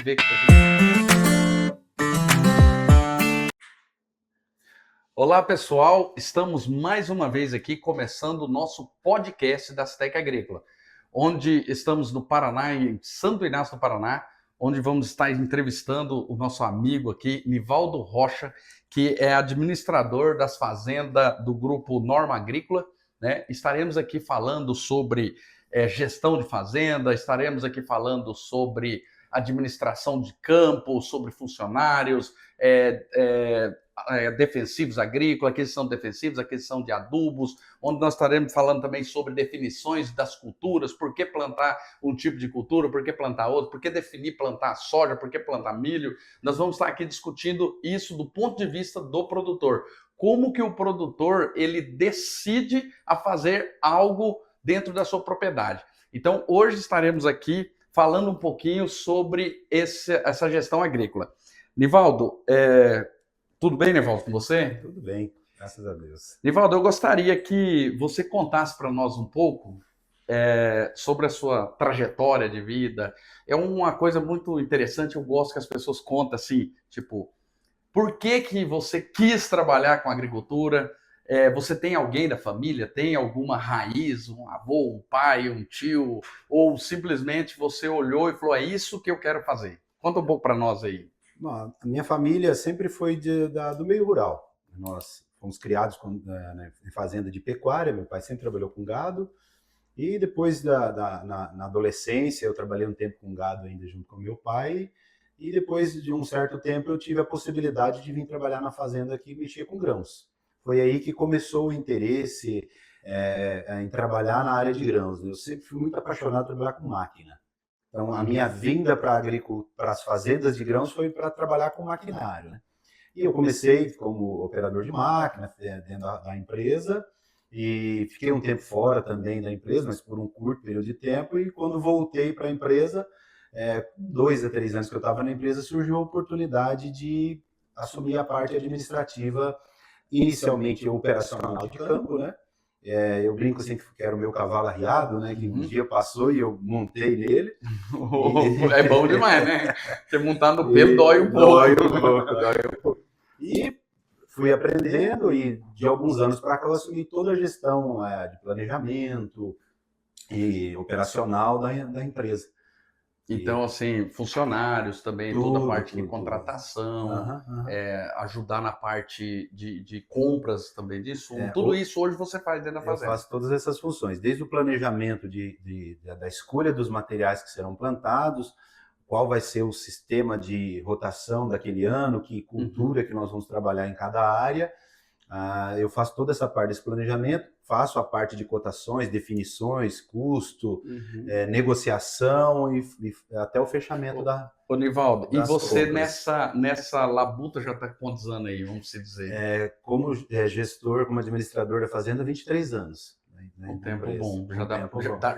ver que... Olá, pessoal. Estamos mais uma vez aqui começando o nosso podcast da Astec Agrícola, onde estamos no Paraná, em Santo Inácio do Paraná, onde vamos estar entrevistando o nosso amigo aqui, Nivaldo Rocha, que é administrador das fazendas do grupo Norma Agrícola, né? Estaremos aqui falando sobre gestão de fazenda, estaremos aqui falando sobre administração de campo, sobre funcionários, defensivos agrícolas, aquisição de defensivos, aquisição de adubos, onde nós estaremos falando também sobre definições das culturas, por que plantar um tipo de cultura, por que plantar outro, por que definir plantar soja, por que plantar milho. Nós vamos estar aqui discutindo isso do ponto de vista do produtor. Como que o produtor ele decide a fazer algo dentro da sua propriedade. Então, hoje estaremos aqui falando um pouquinho sobre essa gestão agrícola. Nivaldo, tudo bem, Nivaldo, com você? Tudo bem, graças a Deus. Nivaldo, eu gostaria que você contasse para nós um pouco sobre a sua trajetória de vida. É uma coisa muito interessante, eu gosto que as pessoas contem assim, tipo, por que você quis trabalhar com agricultura? Você tem alguém da família, tem alguma raiz, um avô, um pai, um tio, ou simplesmente você olhou e falou, é isso que eu quero fazer? Conta um pouco para nós aí. Bom, a minha família sempre foi do meio rural. Nós fomos criados em fazenda de pecuária, meu pai sempre trabalhou com gado, e depois na adolescência eu trabalhei um tempo com gado ainda junto com meu pai, e depois de um certo tempo eu tive a possibilidade de vir trabalhar na fazenda que mexia com grãos. Foi aí que começou o interesse em trabalhar na área de grãos. Eu sempre fui muito apaixonado por trabalhar com máquina. Então, a minha vinda para as fazendas de grãos foi para trabalhar com maquinário, né? E eu comecei como operador de máquina dentro da empresa e fiquei um tempo fora também da empresa, mas por um curto período de tempo. E quando voltei para a empresa, 2 a 3 anos que eu estava na empresa, surgiu a oportunidade de assumir a parte administrativa, inicialmente operacional de campo, né? Eu brinco assim que era o meu cavalo arriado, né? Que um dia passou e eu montei nele. É bom demais, né? Você montar no pelo dói um pouco. Dói um pouco. E fui aprendendo e de alguns anos para cá eu assumi toda a gestão de planejamento e operacional da empresa. Então, assim, funcionários também, toda a parte de contratação, ajudar na parte de compras também disso, tudo isso hoje você faz dentro da fazenda. Eu faço todas essas funções, desde o planejamento da escolha dos materiais que serão plantados, qual vai ser o sistema de rotação daquele ano, que cultura que nós vamos trabalhar em cada área. Eu faço toda essa parte desse planejamento, faço a parte de cotações, definições, custo, negociação e até o fechamento Ô, Nivaldo, e você compras. nessa labuta já está quantos anos aí, vamos se dizer? Como gestor, como administrador da fazenda, 23 anos. Um tempo bom,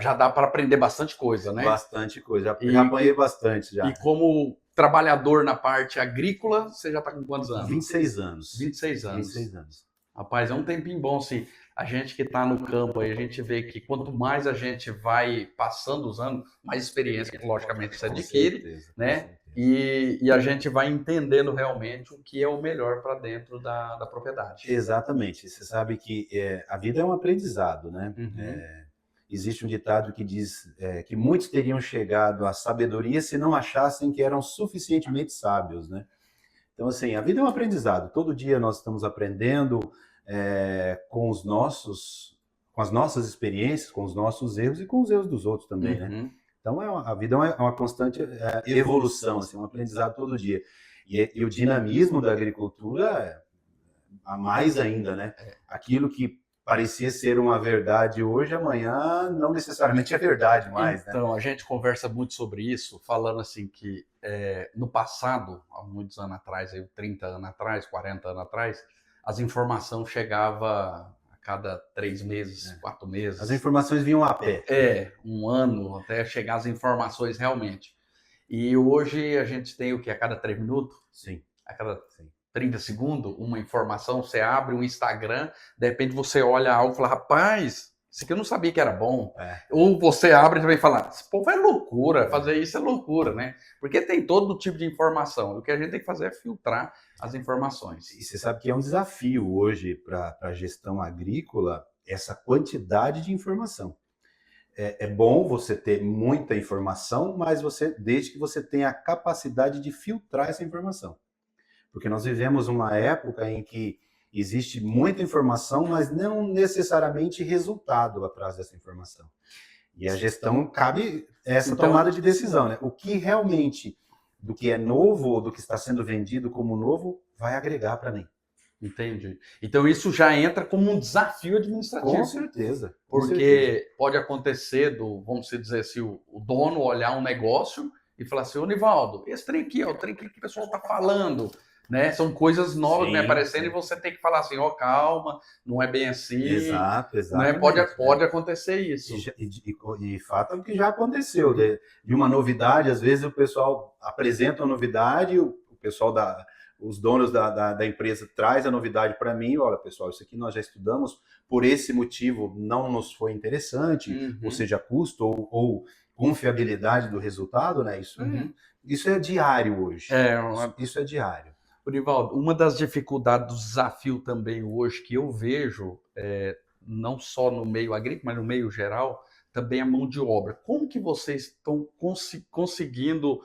já dá para aprender bastante coisa, né? Bastante coisa, já apanhei bastante já. E como trabalhador na parte agrícola, você já está com quantos anos? 26 anos. 26 anos. 26 anos. Rapaz, é um tempinho bom, assim. A gente que está no campo aí, a gente vê que quanto mais a gente vai passando os anos, mais experiência, logicamente, você adquire, né? E a gente vai entendendo realmente o que é o melhor para dentro da propriedade. Exatamente. Você sabe que a vida é um aprendizado, né? Existe um ditado que diz que muitos teriam chegado à sabedoria se não achassem que eram suficientemente sábios, né? Então, assim, a vida é um aprendizado. Todo dia nós estamos aprendendo com as nossas experiências, com os nossos erros e com os erros dos outros também, né? Então, a vida é uma constante evolução, assim, um aprendizado todo dia. E o dinamismo da agricultura, a mais ainda, né? Aquilo que parecia ser uma verdade hoje, amanhã não necessariamente é verdade mais, né? Então, a gente conversa muito sobre isso, falando assim que no passado, há muitos anos atrás, aí, 30 anos atrás, 40 anos atrás, as informações chegavam a cada 3 meses, 4 meses. As informações vinham a pé. Um ano até chegar as informações realmente. E hoje a gente tem o que? A cada 3 minutos? Sim. A cada 30 segundos, uma informação, você abre um Instagram, de repente você olha algo e fala, rapaz, isso aqui eu não sabia que era bom. É. Ou você abre e também fala, esse povo é loucura, fazer isso é loucura, né? Porque tem todo tipo de informação. O que a gente tem que fazer é filtrar as informações. E você sabe que é um desafio hoje para a gestão agrícola essa quantidade de informação. É bom você ter muita informação, mas desde que você tenha a capacidade de filtrar essa informação. Porque nós vivemos uma época em que existe muita informação, mas não necessariamente resultado atrás dessa informação. E a gestão cabe essa tomada de decisão, né? O que realmente, do que é novo ou do que está sendo vendido como novo, vai agregar para mim. Entendi. Então isso já entra como um desafio administrativo. Com certeza. Porque pode acontecer vamos dizer assim, o dono olhar um negócio e falar assim, ô Nivaldo, esse trem aqui, ó, o trem que o pessoal está falando, né? São coisas novas, né, aparecendo, e você tem que falar assim, ó, calma, não é bem assim. Exato. Né? Pode acontecer isso. E fato é que já aconteceu, de uma novidade, às vezes o pessoal apresenta a novidade, o pessoal os donos da empresa traz a novidade para mim, olha pessoal, isso aqui nós já estudamos, por esse motivo não nos foi interessante, ou seja, custo ou confiabilidade do resultado, né? Isso é diário hoje. Isso é diário. Nivaldo, uma das dificuldades do desafio também hoje que eu vejo, não só no meio agrícola, mas no meio geral, também a mão de obra. Como que vocês estão conseguindo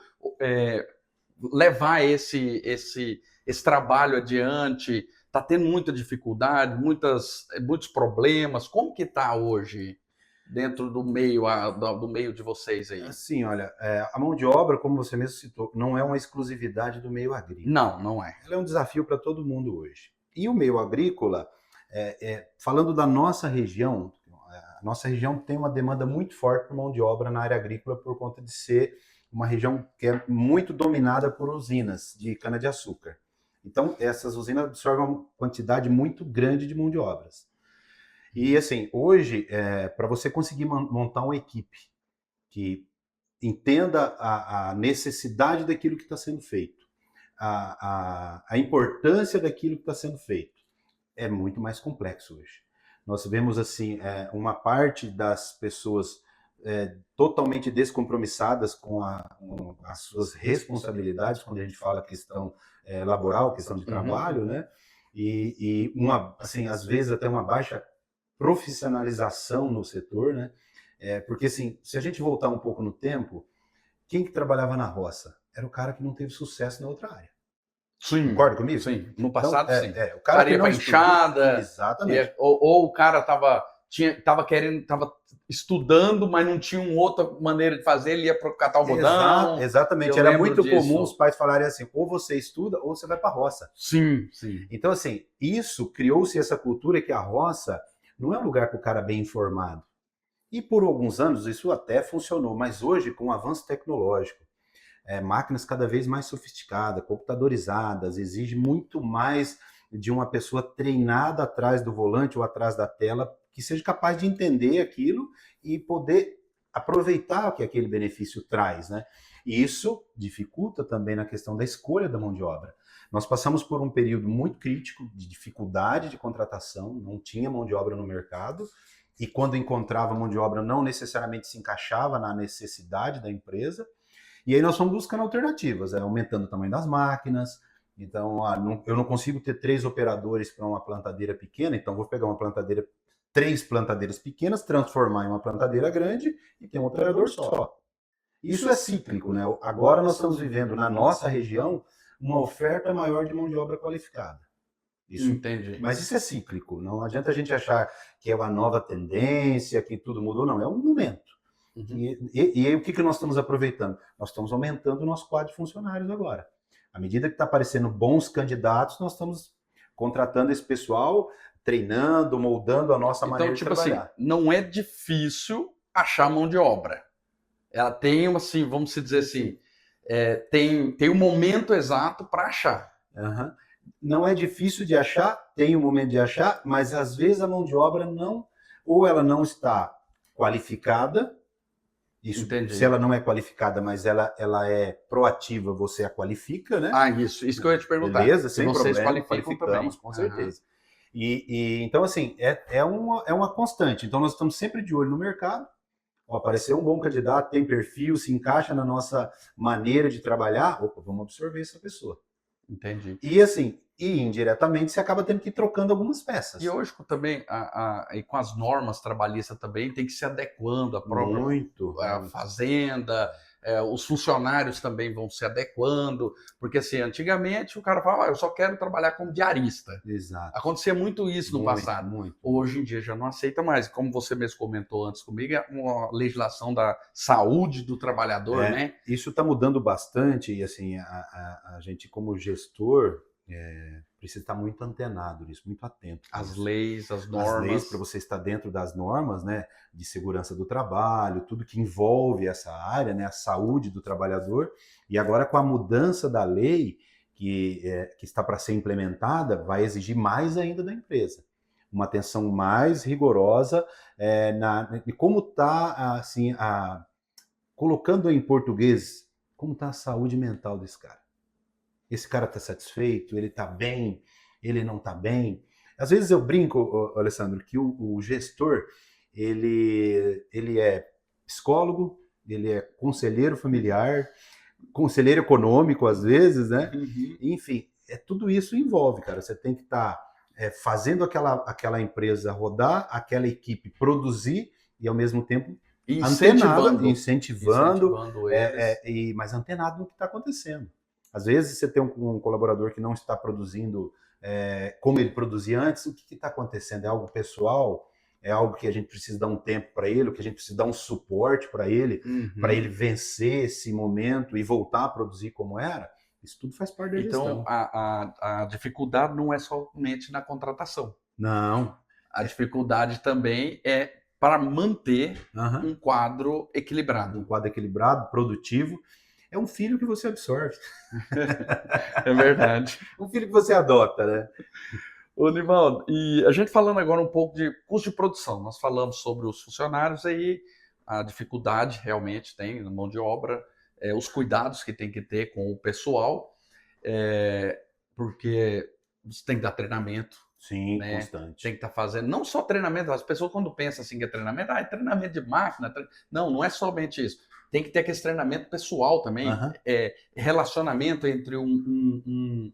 levar esse trabalho adiante? Está tendo muita dificuldade, muitos problemas. Como que está hoje dentro do meio de vocês aí? Assim, olha, a mão de obra, como você mesmo citou, não é uma exclusividade do meio agrícola. Não é. Ela é um desafio para todo mundo hoje. E o meio agrícola, falando da nossa região, a nossa região tem uma demanda muito forte por mão de obra na área agrícola por conta de ser uma região que é muito dominada por usinas de cana-de-açúcar. Então, essas usinas absorvem uma quantidade muito grande de mão de obras. E, assim, hoje, para você conseguir montar uma equipe que entenda a necessidade daquilo que está sendo feito, a importância daquilo que está sendo feito, é muito mais complexo hoje. Nós vemos, assim, uma parte das pessoas totalmente descompromissadas com as suas responsabilidades, quando a gente fala questão laboral, questão de trabalho, né? E assim, às vezes até uma baixa profissionalização no setor, né? Porque, assim, se a gente voltar um pouco no tempo, quem que trabalhava na roça? Era o cara que não teve sucesso na outra área. Sim. Concorda comigo? Sim. No passado, então, sim. O cara que ia não para enxada. Exatamente. Ou o cara estava estudando, mas não tinha uma outra maneira de fazer, ele ia para catar algodão. Exatamente. Era muito comum os pais falarem assim, ou você estuda ou você vai para a roça. Sim. Então, assim, criou-se essa cultura que a roça não é um lugar para o cara bem informado. E por alguns anos isso até funcionou, mas hoje, com o avanço tecnológico, máquinas cada vez mais sofisticadas, computadorizadas, exige muito mais de uma pessoa treinada atrás do volante ou atrás da tela, que seja capaz de entender aquilo e poder aproveitar o que aquele benefício traz, né? E isso dificulta também na questão da escolha da mão de obra. Nós passamos por um período muito crítico de dificuldade de contratação, não tinha mão de obra no mercado, e quando encontrava mão de obra não necessariamente se encaixava na necessidade da empresa, e aí nós fomos buscando alternativas, aumentando o tamanho das máquinas. Então, eu não consigo ter 3 operadores para uma plantadeira pequena, então vou pegar 3 plantadeiras pequenas, transformar em uma plantadeira grande e ter um operador só. Isso é cíclico, né? Agora nós estamos vivendo na nossa região uma oferta maior de mão de obra qualificada. Entendi. Mas isso é cíclico, não adianta a gente achar que é uma nova tendência, que tudo mudou, não, é um momento. E aí o que nós estamos aproveitando? Nós estamos aumentando o nosso quadro de funcionários agora. À medida que está aparecendo bons candidatos, nós estamos contratando esse pessoal, treinando, moldando a nossa maneira de trabalhar. Assim, não é difícil achar mão de obra. Ela tem, assim, vamos dizer assim, tem um momento exato para achar. Não é difícil de achar, tem um momento de achar, mas às vezes a mão de obra ou ela não está qualificada. Isso, se ela não é qualificada, mas ela é proativa, você a qualifica, né? Isso que eu ia te perguntar. Beleza, sem vocês problema, qualificamos também. Com certeza. Então, assim, é uma constante. Então, nós estamos sempre de olho no mercado. Ó, apareceu um bom candidato, tem perfil, se encaixa na nossa maneira de trabalhar, opa, vamos absorver essa pessoa. Entendi. E assim, indiretamente você acaba tendo que ir trocando algumas peças. E hoje também, e com as normas trabalhistas também, tem que se adequando à própria Muito. fazenda, os funcionários também vão se adequando, porque assim, antigamente o cara falava, eu só quero trabalhar como diarista. Exato. Acontecia muito isso no passado. Muito. Hoje em dia já não aceita mais. Como você mesmo comentou antes comigo, é uma legislação da saúde do trabalhador, né? Isso está mudando bastante e assim, a gente como gestor precisa estar muito antenado nisso, muito atento. As leis, as normas. As leis, para você estar dentro das normas, né, de segurança do trabalho, tudo que envolve essa área, né, a saúde do trabalhador. E agora com a mudança da lei que está para ser implementada, vai exigir mais ainda da empresa. Uma atenção mais rigorosa de como está, assim, colocando em português, como está a saúde mental desse cara. Esse cara está satisfeito? Ele está bem? Ele não está bem? Às vezes eu brinco, Alessandro, que o gestor, ele é psicólogo, ele é conselheiro familiar, conselheiro econômico às vezes, né? Uhum. Enfim, tudo isso envolve, cara. Você tem que estar fazendo aquela empresa rodar, aquela equipe produzir e ao mesmo tempo incentivando eles. Mas antenado no que está acontecendo. Às vezes você tem um colaborador que não está produzindo como ele produzia antes, o que está acontecendo? É algo pessoal? É algo que a gente precisa dar um tempo para ele, que a gente precisa dar um suporte para ele vencer esse momento e voltar a produzir como era? Isso tudo faz parte da gestão. Então, a dificuldade não é somente na contratação. Não. A dificuldade também é para manter um quadro equilibrado. Um quadro equilibrado, produtivo. É um filho que você absorve. É verdade. Um filho que você adota, né? Ô, Nivaldo, e a gente falando agora um pouco de custo de produção. Nós falamos sobre os funcionários aí, a dificuldade realmente tem na mão de obra, os cuidados que tem que ter com o pessoal, porque você tem que dar treinamento. Sim, né? Constante. Tem que estar fazendo, não só treinamento, as pessoas quando pensam assim que é treinamento de máquina. Não é somente isso. Tem que ter aquele treinamento pessoal também, relacionamento entre um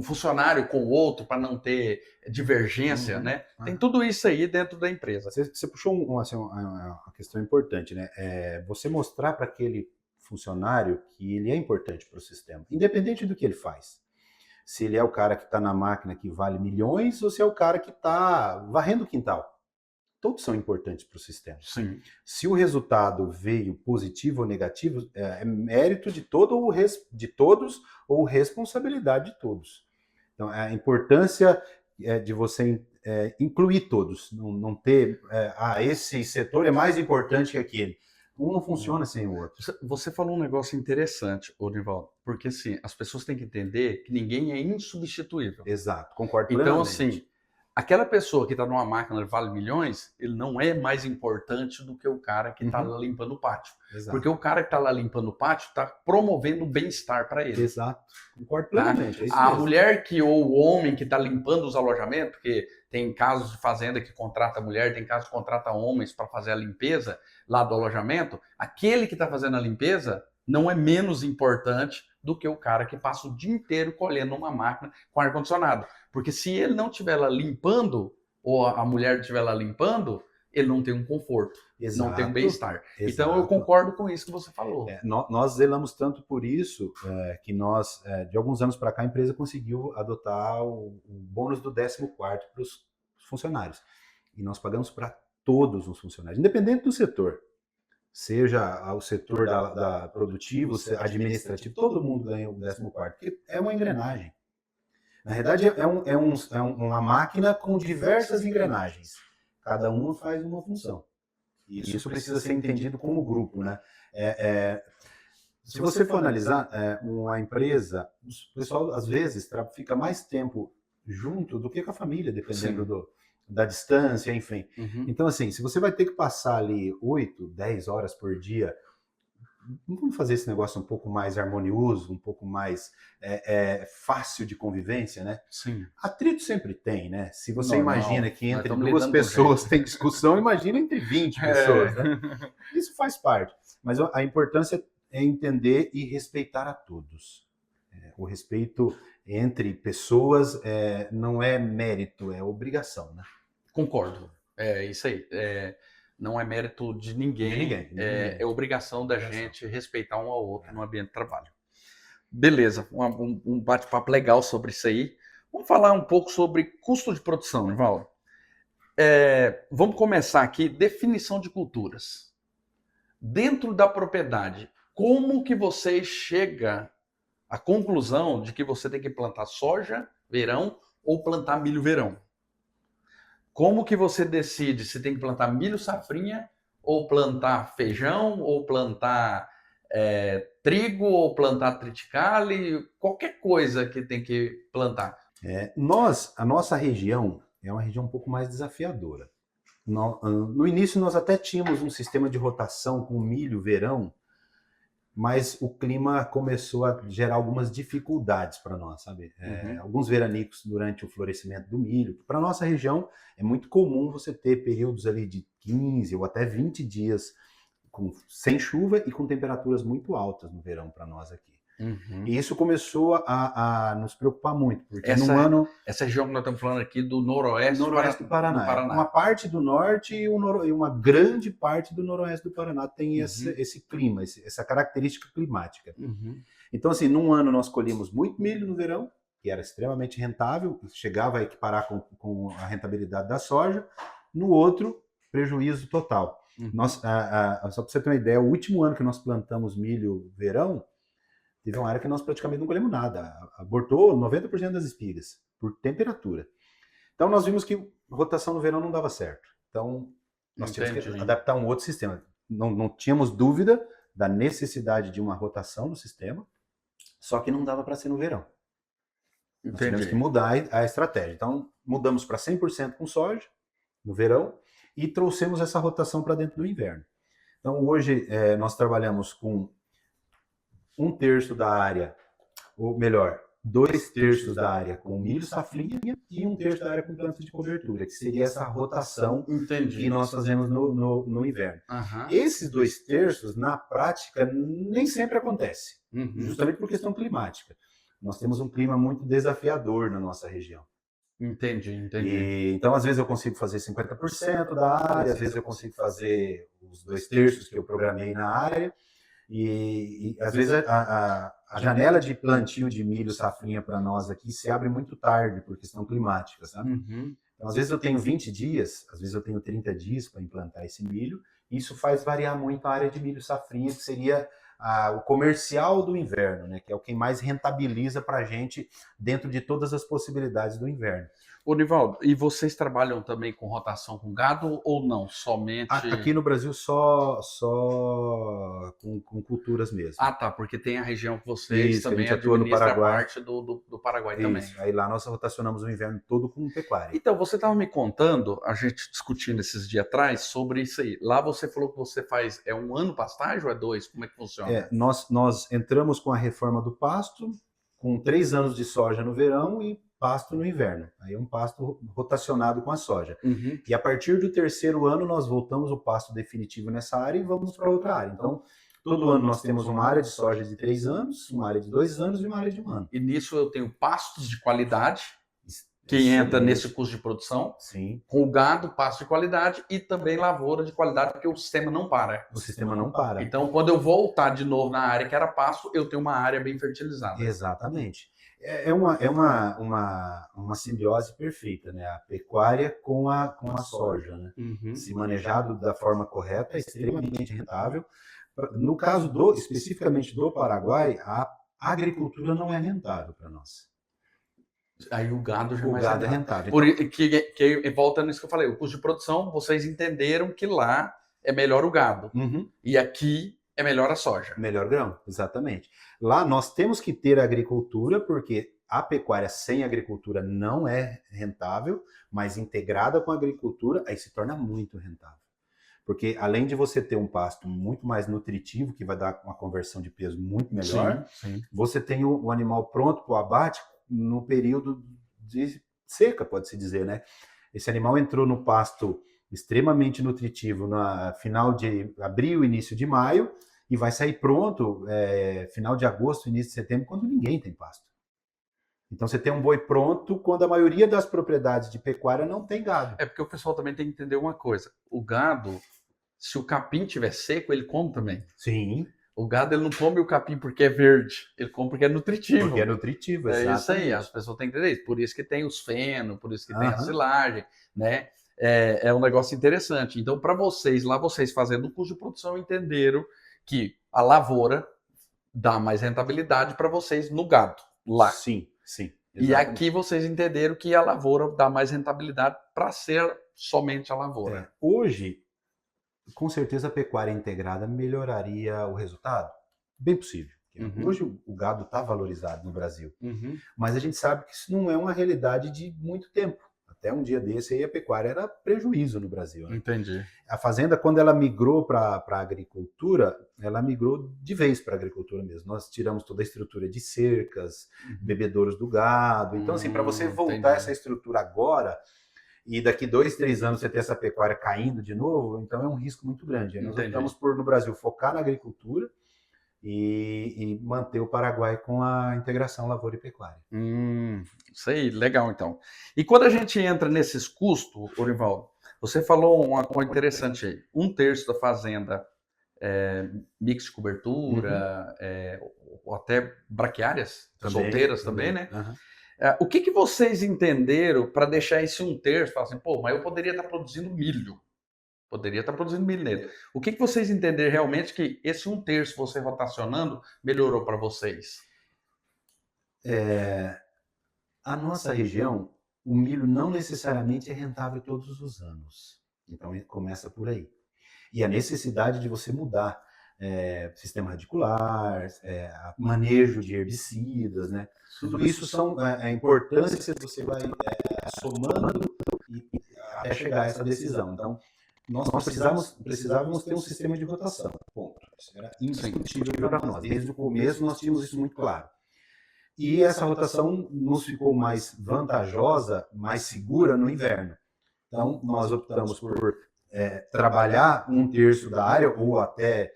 funcionário com o outro para não ter divergência, né? Tem tudo isso aí dentro da empresa. Você puxou uma questão importante, né? Você mostrar para aquele funcionário que ele é importante para o sistema, independente do que ele faz. Se ele é o cara que está na máquina que vale milhões ou se é o cara que está varrendo o quintal. Todos são importantes para o sistema. Sim. Se o resultado veio positivo ou negativo, é mérito de todos ou responsabilidade de todos. Então, a importância de você incluir todos, não ter esse setor é mais importante que aquele. Um não funciona sem o outro. Você falou um negócio interessante, Nivaldo, porque assim, as pessoas têm que entender que ninguém é insubstituível. Exato, concordo plenamente. Então, assim, aquela pessoa que está numa máquina que vale milhões, ele não é mais importante do que o cara que está lá limpando o pátio. Exato. Porque o cara que está lá limpando o pátio está promovendo o bem-estar para ele. Exato, concordo plenamente. É isso a mesmo. mulher ou o homem que está limpando os alojamentos, porque tem casos de fazenda que contrata mulher, tem casos que contrata homens para fazer a limpeza lá do alojamento, aquele que está fazendo a limpeza não é menos importante do que o cara que passa o dia inteiro colhendo uma máquina com ar-condicionado. Porque se ele não estiver lá limpando, ou a mulher estiver lá limpando, ele não tem um conforto, não tem um bem-estar. Então eu concordo com isso que você falou. Nós zelamos tanto por isso que nós, de alguns anos para cá, a empresa conseguiu adotar o bônus do 14º para os funcionários. E nós pagamos para todos os funcionários, independente do setor. Seja o setor da produtivo, administrativo, todo mundo ganha o 14º, porque é uma engrenagem. Na verdade, é uma máquina com diversas engrenagens. Cada uma faz uma função. E isso precisa ser entendido como grupo, né? Se você for analisar uma empresa, o pessoal às vezes fica mais tempo junto do que com a família, dependendo da distância, enfim. Então, assim, se você vai ter que passar ali 8, 10 horas por dia não vamos fazer esse negócio um pouco mais harmonioso, um pouco mais fácil de convivência, né? Sim. Atrito sempre tem, né? Se você Normal. imagina que Nós entre estamos duas lidando com pessoas gente. tem discussão, imagina entre 20 pessoas, né? Isso faz parte. Mas a importância é entender e respeitar a todos. O respeito entre pessoas não é mérito, é obrigação, né? Concordo. É isso aí. Não é mérito de ninguém. De ninguém. É obrigação da gente respeitar um ao outro no ambiente de trabalho. Beleza. Um bate-papo legal sobre isso aí. Vamos falar um pouco sobre custo de produção, Nivaldo. Vamos começar aqui. Definição de culturas. Dentro da propriedade, como que você chega à conclusão de que você tem que plantar soja verão ou plantar milho verão? Como que você decide se tem que plantar milho safrinha, ou plantar feijão, ou plantar trigo, ou plantar triticale, qualquer coisa que tem que plantar? A nossa região é uma região um pouco mais desafiadora. No início nós até tínhamos um sistema de rotação com milho verão, mas o clima começou a gerar algumas dificuldades para nós, sabe? Alguns veranicos durante o florescimento do milho. Para nossa região é muito comum você ter períodos ali de 15 ou até 20 dias sem chuva e com temperaturas muito altas no verão para nós aqui. E isso começou a nos preocupar muito, porque essa região que nós estamos falando aqui do noroeste do Paraná. Uma parte do norte e uma grande parte do noroeste do Paraná tem esse clima, essa característica climática. Então, assim, num ano nós colhíamos muito milho no verão, que era extremamente rentável, chegava a equiparar com a rentabilidade da soja. No outro, prejuízo total. Só para você ter uma ideia, o último ano que nós plantamos milho verão, teve uma área que nós praticamente não colhemos nada. Abortou 90% das espigas, por temperatura. Então nós vimos que rotação no verão não dava certo. Então nós tínhamos que adaptar um outro sistema. Não tínhamos dúvida da necessidade de uma rotação no sistema, só que não dava para ser no verão. Nós tivemos que mudar a estratégia. Então mudamos para 100% com soja no verão e trouxemos essa rotação para dentro do inverno. Então hoje nós trabalhamos com 1/3 da área, ou melhor, 2/3 da área com milho safrinha e 1/3 da área com plantas de cobertura, que seria essa rotação que nós fazemos no inverno. Esses 2/3, na prática, nem sempre acontece, justamente por questão climática. Nós temos um clima muito desafiador na nossa região. Entendi. Então, às vezes eu consigo fazer 50% da área, às vezes eu consigo fazer os 2/3 que eu programei na área, e às vezes a janela de plantio de milho safrinha para nós aqui se abre muito tarde por questão climática, sabe? Então, às vezes eu tenho 20 dias, às vezes eu tenho 30 dias para implantar esse milho, e isso faz variar muito a área de milho safrinha, que seria o comercial do inverno, né? Que é o que mais rentabiliza para a gente dentro de todas as possibilidades do inverno. Ô, Nivaldo, e vocês trabalham também com rotação com gado ou não? Somente... Aqui no Brasil só com culturas mesmo. Tá, porque tem a região que vocês também atua no Paraguai. Parte do Paraguai também. Aí lá nós rotacionamos o inverno todo com pecuária. Então, você estava me contando, a gente discutindo esses dias atrás, sobre isso aí. Lá você falou que você faz, 1 ano pastagem ou é 2? Como é que funciona? Nós entramos com a reforma do pasto, com 3 anos de soja no verão e pasto no inverno. Aí é um pasto rotacionado com a soja. E a partir do 3º ano nós voltamos o pasto definitivo nessa área e vamos para outra área. Então, todo ano nós temos uma área de soja de 3 anos, uma área de 2 anos e uma área de 1 ano. E nisso eu tenho pastos de qualidade, que entra nesse custo de produção, com o gado, pasto de qualidade e também lavoura de qualidade, porque o sistema não para. O sistema não para. Então, quando eu voltar de novo na área que era pasto, eu tenho uma área bem fertilizada. Exatamente. É uma simbiose perfeita, né? A pecuária com a soja, né? Se manejado da forma correta, é extremamente rentável. No caso especificamente do Paraguai, a agricultura não é rentável para nós. Aí o gado já é rentável. Que volta nisso que eu falei, o custo de produção, vocês entenderam que lá é melhor o gado. E aqui é melhor a soja. Melhor grão, exatamente. Lá nós temos que ter agricultura, porque a pecuária sem agricultura não é rentável, mas integrada com a agricultura, aí se torna muito rentável. Porque além de você ter um pasto muito mais nutritivo, que vai dar uma conversão de peso muito melhor, Sim. você tem o animal pronto para o abate no período de seca, pode-se dizer, né? Esse animal entrou no pasto extremamente nutritivo no final de abril, início de maio, e vai sair pronto final de agosto, início de setembro, quando ninguém tem pasto. Então você tem um boi pronto quando a maioria das propriedades de pecuária não tem gado. É porque o pessoal também tem que entender uma coisa. O gado, se o capim tiver seco, ele come também. Sim. O gado ele não come o capim porque é verde, ele come porque é nutritivo. Porque é nutritivo, exatamente. exatamente. É isso aí, as pessoas têm que entender isso. Por isso que tem os feno, por isso que tem a silagem, né? É um negócio interessante. Então, para vocês, lá vocês fazendo o custo de produção, entenderam que a lavoura dá mais rentabilidade para vocês no gado, lá. Sim, sim. Exatamente. E aqui vocês entenderam que a lavoura dá mais rentabilidade para ser somente a lavoura. Hoje, com certeza a pecuária integrada melhoraria o resultado? Bem possível. Hoje o gado está valorizado no Brasil, mas a gente sabe que isso não é uma realidade de muito tempo. Até um dia desse aí a pecuária era prejuízo no Brasil. Né? Entendi. A fazenda, quando ela migrou para a agricultura, ela migrou de vez para a agricultura mesmo. Nós tiramos toda a estrutura de cercas, bebedouros do gado. Então, assim, para você voltar essa estrutura agora e daqui 2, 3 anos você ter essa pecuária caindo de novo, então é um risco muito grande. Nós optamos por, no Brasil, focar na agricultura e manter o Paraguai com a integração lavoura e pecuária. Isso aí, legal então. E quando a gente entra nesses custos, Orivaldo, você falou uma coisa interessante aí. 1/3 da fazenda mix de cobertura, ou até braquiárias, solteiras também, né? O que vocês entenderam para deixar esse 1/3? Falar assim, pô, mas eu poderia estar produzindo milho. Poderia estar produzindo milho nele. O que vocês entenderam realmente que esse 1/3 você rotacionando melhorou para vocês? A nossa região, o milho não necessariamente é rentável todos os anos. Então começa por aí. E a necessidade de você mudar sistema radicular, manejo de herbicidas, né? Tudo isso são importâncias que você vai somando até chegar a essa decisão. Então, nós precisávamos ter um sistema de rotação. Ponto. Isso era indiscutível para nós. Desde o começo nós tínhamos isso muito claro. E essa rotação nos ficou mais vantajosa, mais segura no inverno. Então, nós optamos por trabalhar 1/3 da área, ou até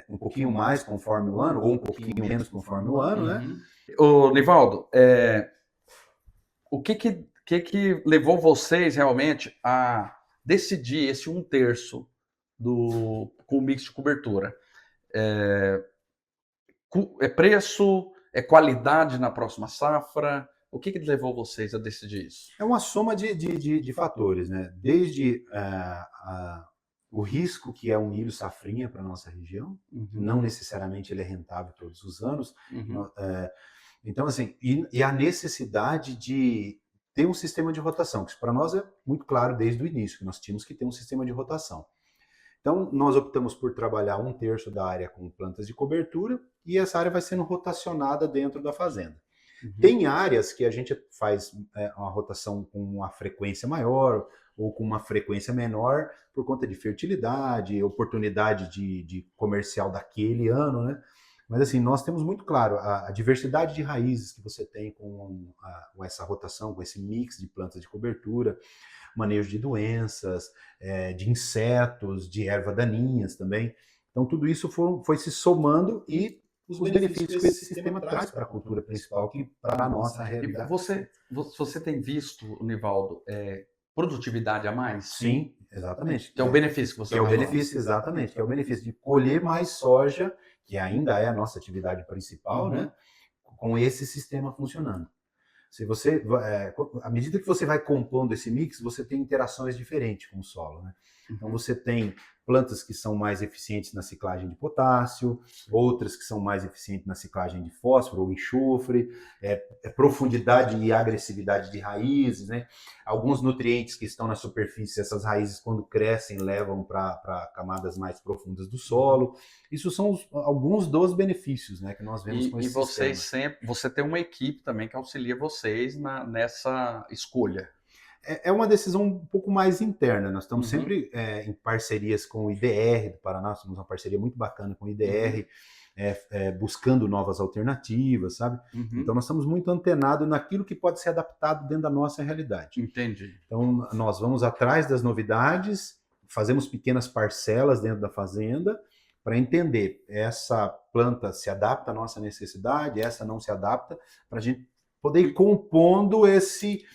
um pouquinho mais conforme o ano, ou um pouquinho menos conforme o ano, né? Ô, Nivaldo, o que levou vocês realmente a decidir esse 1/3 com o mix de cobertura? É preço? É qualidade na próxima safra? O que levou vocês a decidir isso? É uma soma de fatores, né? Desde o risco que é um milho safrinha para a nossa região, não necessariamente ele é rentável todos os anos. Então, assim, e a necessidade de ter um sistema de rotação, que isso para nós é muito claro desde o início, que nós tínhamos que ter um sistema de rotação. Então, nós optamos por trabalhar 1/3 da área com plantas de cobertura e essa área vai sendo rotacionada dentro da fazenda. Tem áreas que a gente faz uma rotação com uma frequência maior ou com uma frequência menor por conta de fertilidade, oportunidade de comercial daquele ano, né? Mas assim, nós temos muito claro a diversidade de raízes que você tem com essa rotação, com esse mix de plantas de cobertura, manejo de doenças, de insetos, de ervas daninhas também. Então tudo isso foi se somando e os benefícios que esse sistema traz para a cultura principal, que para a nossa realidade. E você tem visto, Nivaldo, produtividade a mais? Sim, exatamente. Que é o benefício que você é o benefício, exatamente, que é o benefício de colher mais soja, que ainda é a nossa atividade principal, né? Com esse sistema funcionando. Se você, à medida que você vai compondo esse mix, você tem interações diferentes com o solo, né? Então você tem plantas que são mais eficientes na ciclagem de potássio, outras que são mais eficientes na ciclagem de fósforo ou enxofre, profundidade e agressividade de raízes, né? Alguns nutrientes que estão na superfície, essas raízes quando crescem levam para camadas mais profundas do solo. Isso são alguns dos benefícios, né, que nós vemos com esse sistema. Você tem uma equipe também que auxilia vocês nessa escolha. É uma decisão um pouco mais interna. Nós estamos Uhum. sempre em parcerias com o IDR do Paraná, nós temos uma parceria muito bacana com o IDR, buscando novas alternativas, sabe? Uhum. Então nós estamos muito antenados naquilo que pode ser adaptado dentro da nossa realidade. Entendi. Então nós vamos atrás das novidades, fazemos pequenas parcelas dentro da fazenda para entender essa planta se adapta à nossa necessidade, essa não se adapta, para a gente poder ir compondo esse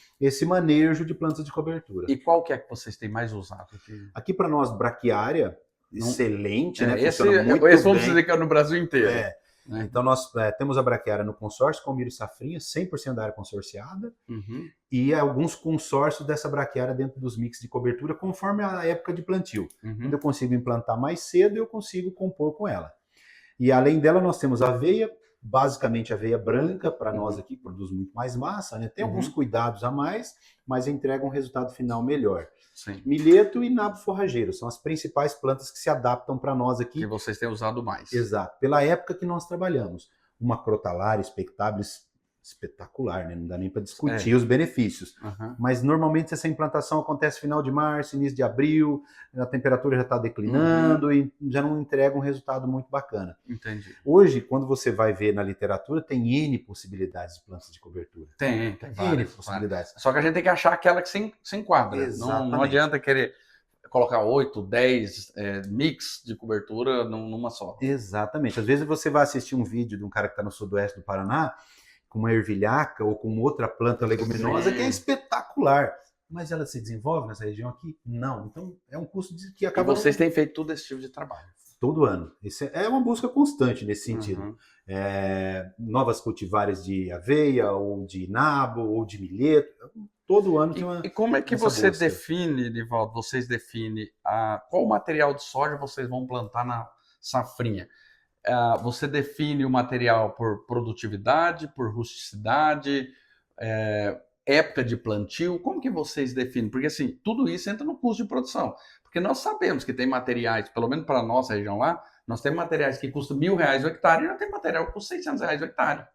manejo de plantas de cobertura. E qual que é que vocês têm mais usado aqui? Aqui para nós, braquiária, Não- excelente, né? Esse Funciona muito vamos bem. dizer que é no Brasil inteiro. É. Né? Então nós temos a braquiária no consórcio com milho e safrinha, 100% da área consorciada, Uhum. e alguns consórcios dessa braquiária dentro dos mix de cobertura, conforme a época de plantio. Uhum. Quando eu consigo implantar mais cedo, eu consigo compor com ela. E além dela, nós temos aveia, basicamente aveia branca, para nós aqui, produz muito mais massa, né? Tem alguns cuidados a mais, mas entrega um resultado final melhor. Sim. Milheto e nabo forrageiro são as principais plantas que se adaptam para nós aqui. Que vocês têm usado mais. Exato. Pela época que nós trabalhamos. Uma crotalária espectabilis espetacular, né? Não dá nem para discutir os benefícios. Uhum. Mas normalmente essa implantação acontece final de março, início de abril, a temperatura já está declinando e já não entrega um resultado muito bacana. Entendi. Hoje, quando você vai ver na literatura, tem N possibilidades de plantas de cobertura. Tem N possibilidades. Só que a gente tem que achar aquela que se enquadra. Não adianta querer colocar 8, 10 mix de cobertura numa só. Exatamente. Às vezes você vai assistir um vídeo de um cara que está no sudoeste do Paraná com uma ervilhaca ou com outra planta leguminosa que é espetacular. Mas ela se desenvolve nessa região aqui? Não. Então é um custo que acaba... E vocês têm feito todo esse tipo de trabalho? Todo ano. Isso é uma busca constante nesse sentido. Novas cultivares de aveia, ou de nabo, ou de milheto. Todo ano tem uma... E como é que você define, Nivaldo, vocês definem qual material de soja vocês vão plantar na safrinha? Você define o material por produtividade, por rusticidade, época de plantio? Como que vocês definem? Porque assim, tudo isso entra no custo de produção. Porque nós sabemos que tem materiais, pelo menos para a nossa região lá, nós temos materiais que custam R$1.000 o hectare e nós temos material que custa R$600 o hectare.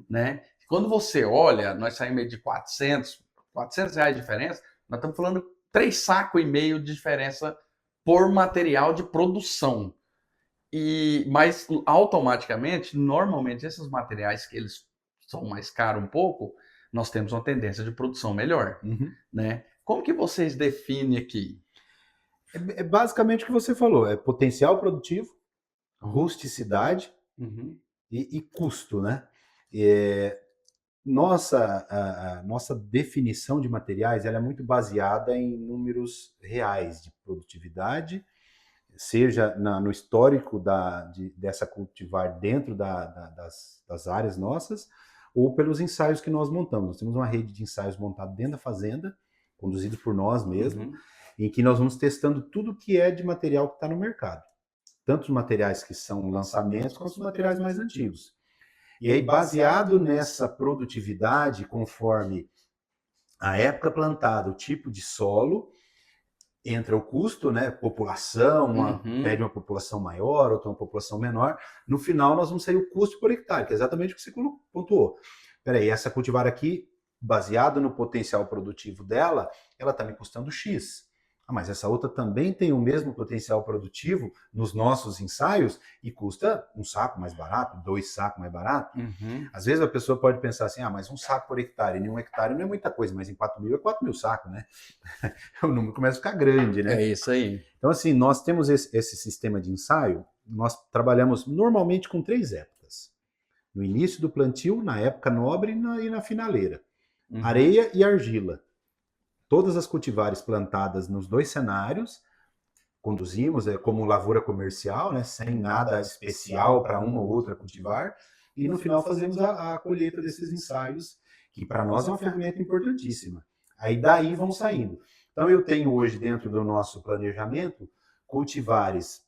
Né? Quando você olha, nós saímos de R$400 de diferença, nós estamos falando 3,5 sacos de diferença por material de produção. Mas automaticamente, normalmente, esses materiais que eles são mais caros um pouco, nós temos uma tendência de produção melhor. Né? Como que vocês definem aqui? É basicamente o que você falou, é potencial produtivo, rusticidade e custo, né? Nossa definição de materiais ela é muito baseada em números reais de produtividade, seja no histórico dessa cultivar dentro das áreas nossas, ou pelos ensaios que nós montamos. Nós temos uma rede de ensaios montada dentro da fazenda, conduzido por nós mesmos, em que nós vamos testando tudo que é de material que está no mercado. Tanto os materiais que são lançamentos, quanto os materiais mais antigos. E aí, baseado nessa produtividade, conforme a época plantada, o tipo de solo, entra o custo, né? População, pede uma população maior, outra uma população menor. No final, nós vamos sair o custo por hectare, que é exatamente o que você pontuou. Peraí, essa cultivar aqui, baseado no potencial produtivo dela, ela está me custando X. Mas essa outra também tem o mesmo potencial produtivo nos nossos ensaios e custa 1 saco mais barato, 2 sacos mais barato. Às vezes a pessoa pode pensar assim, mas 1 saco por hectare, em 1 hectare não é muita coisa, mas em 4.000 é 4.000 sacos, né? O número começa a ficar grande, né? É isso aí. Então assim, nós temos esse sistema de ensaio, nós trabalhamos normalmente com 3 épocas. No início do plantio, na época nobre e na finaleira. Areia e argila. Todas as cultivares plantadas nos 2 cenários, conduzimos como lavoura comercial, né, sem nada especial para uma ou outra cultivar, e no final fazemos a colheita desses ensaios, que para nós é uma ferramenta importantíssima. Aí daí vão saindo. Então eu tenho hoje dentro do nosso planejamento cultivares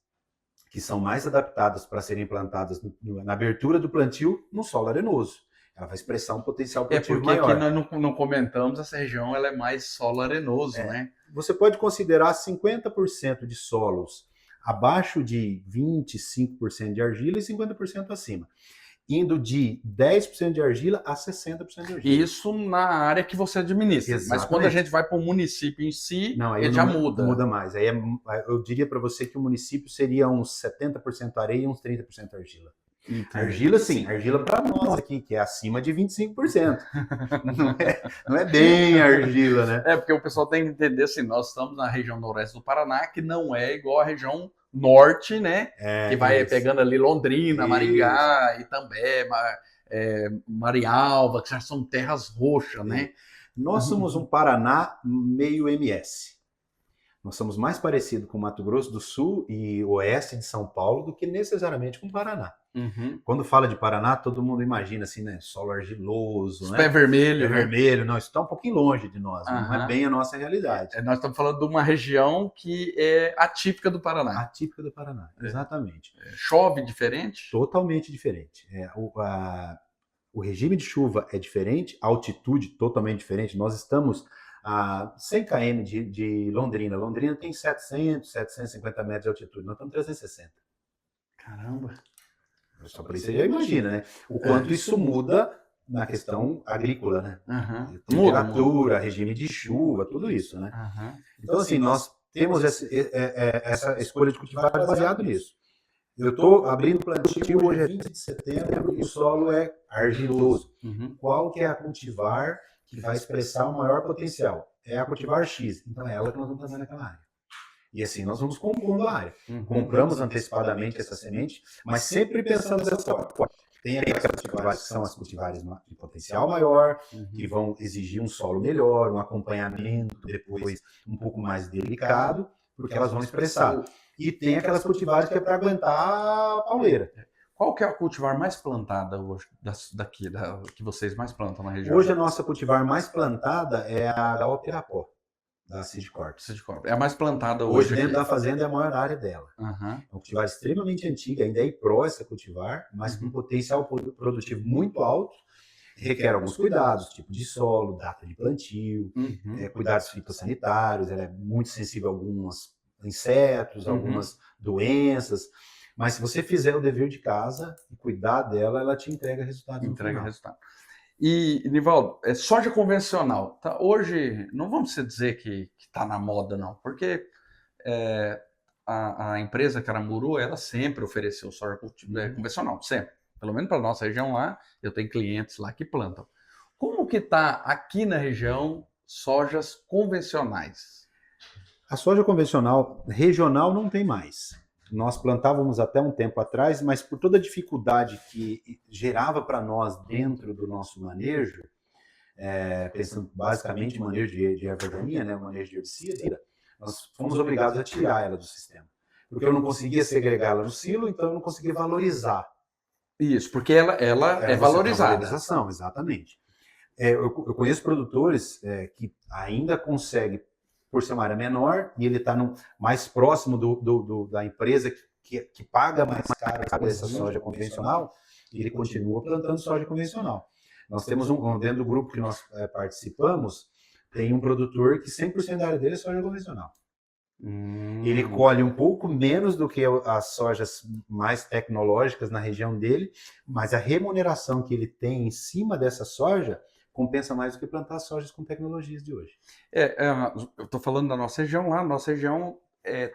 que são mais adaptadas para serem plantadas na abertura do plantio no solo arenoso. Ela vai expressar um potencial produtivo maior. Porque aqui nós não comentamos, essa região ela é mais solo arenoso, né? Você pode considerar 50% de solos abaixo de 25% de argila e 50% acima. indo de 10% de argila a 60% de argila. Isso na área que você administra. Exatamente. Mas quando a gente vai para o município em si, Não, aí ele já muda. Muda mais. Aí eu diria para você que o município seria uns 70% areia e uns 30% argila. Entendi. Argila, sim. Argila para nós aqui, que é acima de 25%. Não é bem argila, né? É, porque o pessoal tem que entender assim, nós estamos na região noroeste do Paraná, que não é igual a região norte, né? Que vai pegando ali Londrina, Maringá, Itambé, Marialva, que já são terras roxas, né? Nós somos um Paraná meio MS. Nós somos mais parecidos com Mato Grosso do Sul e oeste de São Paulo do que necessariamente com o Paraná. Uhum. Quando fala de Paraná, todo mundo imagina assim, né? Solo argiloso, né? Pé vermelho. Pé vermelho. Não, isso está um pouquinho longe de nós, não é bem a nossa realidade. Nós estamos falando de uma região que é atípica do Paraná. Atípica do Paraná, exatamente. Chove diferente? Totalmente diferente. O regime de chuva é diferente, a altitude totalmente diferente. Nós estamos a 100 km de Londrina. Londrina tem 700, 750 metros de altitude. Nós estamos 360. Caramba! Só por isso você já imagina, né? O quanto isso muda na questão agrícola, né? Uhum. Temperatura, regime de chuva, tudo isso, né? Uhum. Então, assim, nós temos essa escolha de cultivar baseado nisso. Eu estou abrindo plantio, hoje é 20 de setembro e o solo é argiloso. Uhum. Qual que é a cultivar que vai expressar o maior potencial? É a cultivar X. Então é ela que nós vamos fazer naquela área. E assim nós vamos compondo a área. Compramos antecipadamente essa semente, mas sempre pensando dessa forma. Tem aquelas cultivares que são as cultivares de potencial maior, que vão exigir um solo melhor, um acompanhamento depois um pouco mais delicado, porque elas vão expressar. E tem aquelas cultivares que é para aguentar a pauleira. Qual que é a cultivar mais plantada hoje, que vocês mais plantam na região? Hoje a nossa cultivar mais plantada é a Gaopirapó, da Seedcorp. É a mais plantada hoje. Hoje dentro da fazenda é a maior área dela. Uhum. É uma cultivar extremamente antiga, ainda é IPRO essa cultivar, mas com potencial produtivo muito alto. Requer alguns cuidados, tipo de solo, data de plantio, cuidados fitossanitários, ela é muito sensível a alguns insetos, algumas doenças. Mas se você fizer o dever de casa e cuidar dela, ela te entrega resultado. Entrega resultado. E, Nivaldo, soja convencional, tá? Hoje, não vamos dizer que está na moda, não, porque a empresa Caramuru, ela sempre ofereceu soja convencional, sempre. Pelo menos para a nossa região lá, eu tenho clientes lá que plantam. Como que está aqui na região sojas convencionais? A soja convencional regional não tem mais. Nós plantávamos até um tempo atrás, mas por toda a dificuldade que gerava para nós dentro do nosso manejo, pensando basicamente em manejo de erva daninha, né, manejo de herbicida, nós fomos obrigados a tirar ela do sistema. Porque eu não conseguia segregá-la no silo, então eu não conseguia valorizar. Isso, porque ela é valorizada. Valorização, exatamente. Eu conheço produtores que ainda conseguem, por ser uma área menor, e ele está mais próximo da empresa que paga mais caro por essa soja convencional, e ele continua plantando soja convencional. Nós temos dentro do grupo que nós participamos, tem um produtor que 100% da área dele é soja convencional. Ele colhe um pouco menos do que as sojas mais tecnológicas na região dele, mas a remuneração que ele tem em cima dessa soja compensa mais do que plantar sojas com tecnologias de hoje. Eu estou falando da nossa região lá, nossa região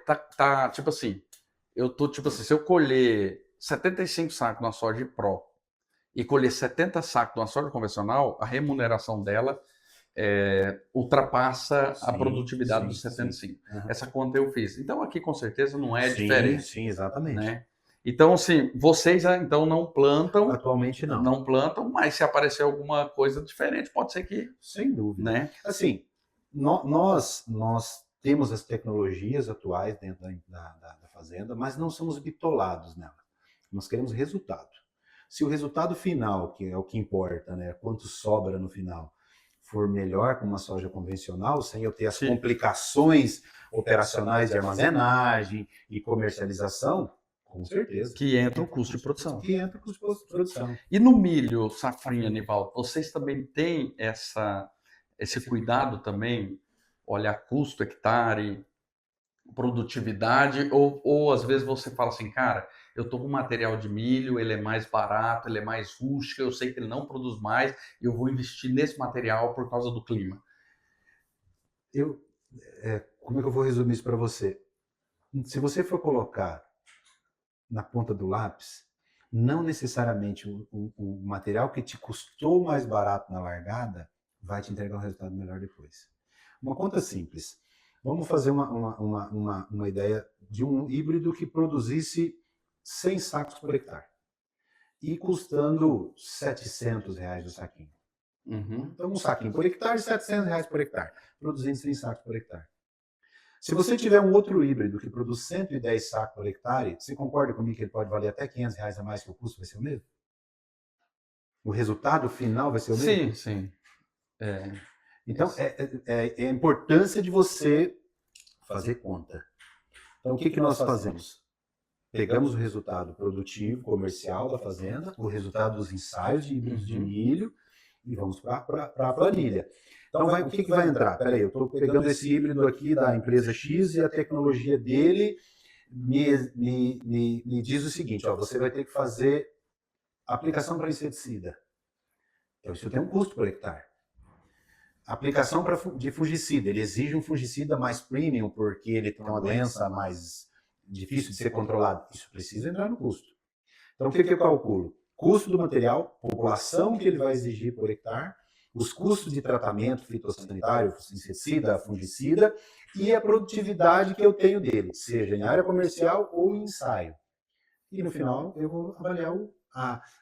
tá tipo assim, se eu colher 75 sacos na soja Pro e colher 70 sacos na soja convencional, a remuneração dela ultrapassa a produtividade dos 75. Essa conta eu fiz. Então aqui com certeza não é diferente. Sim, exatamente. Né? Então, assim, vocês então não plantam. Atualmente não. Não plantam, mas se aparecer alguma coisa diferente, pode ser que. Sem dúvida. Né? Assim, nós temos as tecnologias atuais dentro da fazenda, mas não somos bitolados nela. Nós queremos resultado. Se o resultado final, que é o que importa, né, quanto sobra no final, for melhor com uma soja convencional, sem eu ter as complicações operacionais de armazenagem e comercialização, com certeza. Que entra o custo de produção. E no milho, safrinha, Nivaldo, vocês também têm esse cuidado também, olhar custo, hectare, produtividade, ou às vezes você fala assim, cara, eu estou com material de milho, ele é mais barato, ele é mais rústico, eu sei que ele não produz mais, eu vou investir nesse material por causa do clima. Como é que eu vou resumir isso para você? Se você for colocar na ponta do lápis, não necessariamente o material que te custou mais barato na largada vai te entregar um resultado melhor depois. Uma conta simples. Vamos fazer uma ideia de um híbrido que produzisse 100 sacos por hectare e custando R$ 700 o saquinho. Então, um saquinho por hectare, R$ 700 por hectare, produzindo 100 sacos por hectare. Se você tiver um outro híbrido que produz 110 sacos por hectare, você concorda comigo que ele pode valer até R$ 500 a mais, que o custo vai ser o mesmo? O resultado final vai ser o mesmo? Sim, sim. Então, é a importância de você fazer conta. Então, o que nós fazemos? Pegamos o resultado produtivo, comercial da fazenda, o resultado dos ensaios de híbridos de milho e vamos para a planilha. Então, o que vai entrar? Espera aí, eu estou pegando esse híbrido aqui da empresa X e a tecnologia dele me diz o seguinte, ó, você vai ter que fazer aplicação para inseticida. Então, isso tem um custo por hectare. Aplicação de fungicida, ele exige um fungicida mais premium porque ele tem uma doença mais difícil de ser controlada. Isso precisa entrar no custo. Então, o que eu calculo? Custo do material, população que ele vai exigir por hectare, os custos de tratamento fitossanitário, inseticida, fungicida e a produtividade que eu tenho dele, seja em área comercial ou em ensaio. E no final eu vou avaliar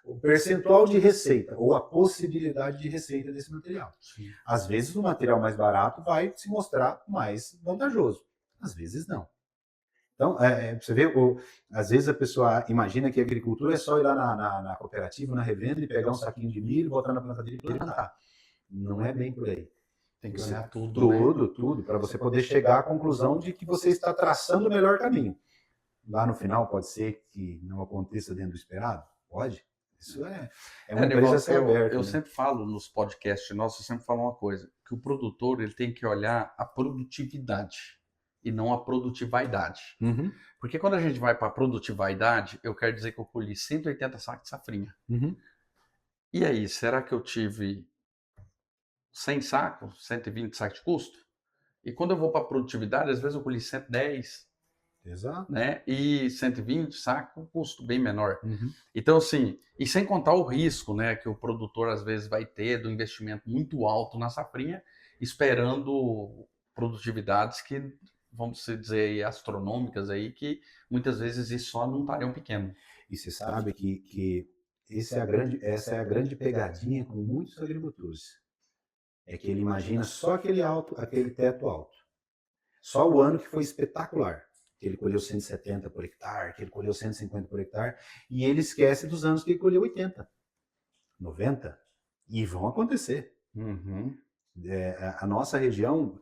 o percentual de receita ou a possibilidade de receita desse material. Sim. Às vezes o material mais barato vai se mostrar mais vantajoso, às vezes não. Então, você vê, às vezes a pessoa imagina que a agricultura é só ir lá na cooperativa, na revenda e pegar um saquinho de milho, botar na plantadeira e plantar. Não é bem por aí. Tem que olhar tudo. Tudo, para você poder chegar à conclusão de que você está traçando o melhor caminho. Lá no final pode ser que não aconteça dentro do esperado? Pode. Isso é uma empresa a ser aberta. Eu sempre falo nos podcasts nossos, eu sempre falo uma coisa, que o produtor ele tem que olhar a produtividade e não a produtividade. Porque quando a gente vai para a produtividade, eu quero dizer que eu colhi 180 sacos de safrinha. E aí, será que eu tive 100 sacos, 120 sacos de custo? E quando eu vou para a produtividade, às vezes eu colhi 110, exato, né? E 120 saco, um custo bem menor. Então, assim, e sem contar o risco, né, que o produtor às vezes vai ter do investimento muito alto na safrinha, esperando produtividades que, vamos dizer aí, astronômicas aí, que muitas vezes isso só num talhão pequeno. E você sabe que essa é a grande pegadinha com muitos agricultores. É que ele imagina só aquele teto alto. Só o ano que foi espetacular. Que ele colheu 170 por hectare, que ele colheu 150 por hectare, e ele esquece dos anos que ele colheu 80, 90, e vão acontecer. A nossa região,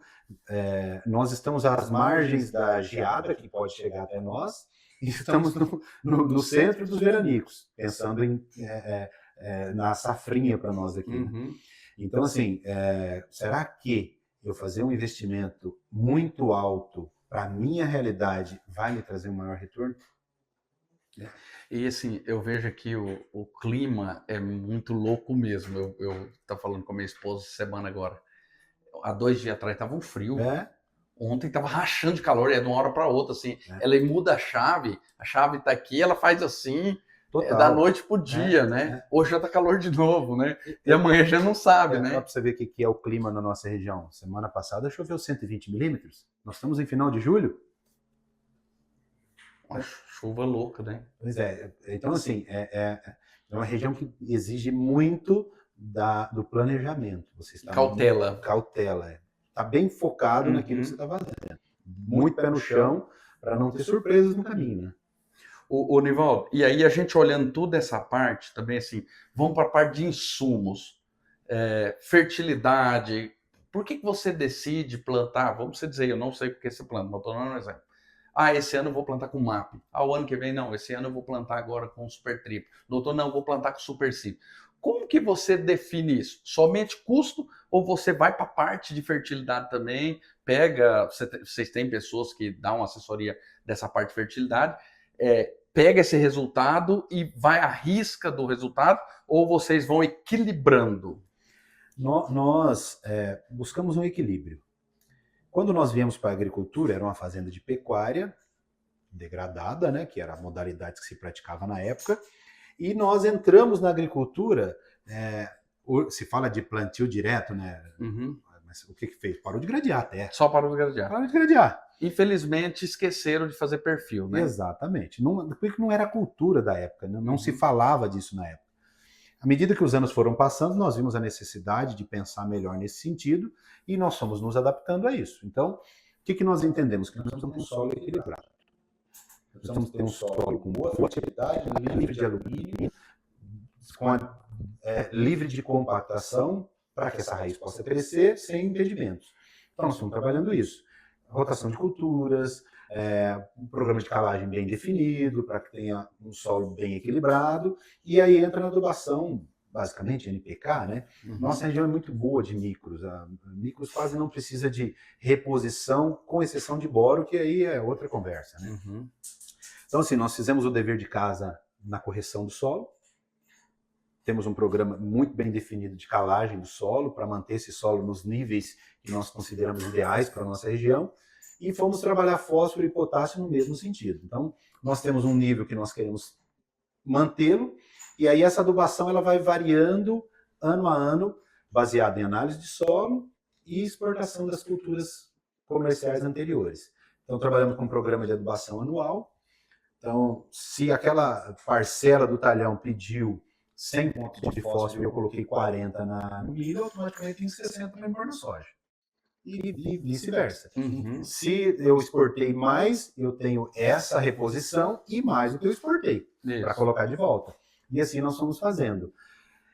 nós estamos às margens da geada, que pode chegar até nós, e estamos no centro dos veranicos, pensando na safrinha para nós aqui. Então, assim, será que eu fazer um investimento muito alto para a minha realidade vai me trazer um maior retorno? E assim, eu vejo aqui o clima é muito louco mesmo. Eu estava falando com a minha esposa semana agora. Há 2 dias atrás estava um frio. Ontem estava rachando de calor, de uma hora para outra, assim. Ela muda a chave está aqui, ela faz assim, da noite pro dia, né? Hoje já tá calor de novo, né? E amanhã já não sabe, né? Só para você ver o que é o clima na nossa região. Semana passada choveu 120 milímetros. Nós estamos em final de julho. Uma chuva louca, né? Pois é. Então, assim, é uma região que exige muito do planejamento. Você está cautela. Está bem focado naquilo que você está fazendo. Muito pé no chão para não ter surpresas no caminho, né? O Nivaldo, e aí a gente olhando toda essa parte também, assim, vamos para a parte de insumos, fertilidade. Por que você decide plantar? Vamos dizer, eu não sei porque você planta, mas estou dando um exemplo. Esse ano eu vou plantar com MAP. O ano que vem, não. Esse ano eu vou plantar agora com Super Triplo. No outro, não, vou plantar com Super Cip. Como que você define isso? Somente custo ou você vai para a parte de fertilidade também? Vocês têm pessoas que dão assessoria dessa parte de fertilidade. pega esse resultado e vai à risca do resultado, ou vocês vão equilibrando? Nós buscamos um equilíbrio. Quando nós viemos para a agricultura, era uma fazenda de pecuária degradada, né, que era a modalidade que se praticava na época, e nós entramos na agricultura, se fala de plantio direto, né? Uhum. Mas o que fez? Parou de gradear a terra. Só parou de gradear. Parou de gradear. Infelizmente, esqueceram de fazer perfil, né? Exatamente. Porque não era a cultura da época, né? Não se falava disso na época. À medida que os anos foram passando, nós vimos a necessidade de pensar melhor nesse sentido e nós fomos nos adaptando a isso. Então, o que nós entendemos? Que nós precisamos ter um solo equilibrado. Nós precisamos ter um solo com boa fertilidade, livre de alumínio, livre de compactação, para que essa raiz possa crescer sem impedimentos. Então, nós estamos trabalhando isso. Rotação de culturas, um programa de calagem bem definido, para que tenha um solo bem equilibrado, e aí entra na adubação, basicamente, NPK, né? Uhum. Nossa região é muito boa de micros. Micros quase não precisa de reposição, com exceção de boro, que aí é outra conversa, né? Uhum. Então, assim, nós fizemos o dever de casa na correção do solo. Temos um programa muito bem definido de calagem do solo, para manter esse solo nos níveis que nós consideramos ideais para a nossa região. E fomos trabalhar fósforo e potássio no mesmo sentido. Então, nós temos um nível que nós queremos mantê-lo, e aí essa adubação ela vai variando ano a ano, baseada em análise de solo e exportação das culturas comerciais anteriores. Então, trabalhamos com um programa de adubação anual. Então, se aquela parcela do talhão pediu 100 pontos de fósforo e eu coloquei 40 no milho, automaticamente tem 60 para pôr na soja. E vice-versa. Uhum. Se eu exportei mais, eu tenho essa reposição e mais do que eu exportei para colocar de volta. E assim nós fomos fazendo.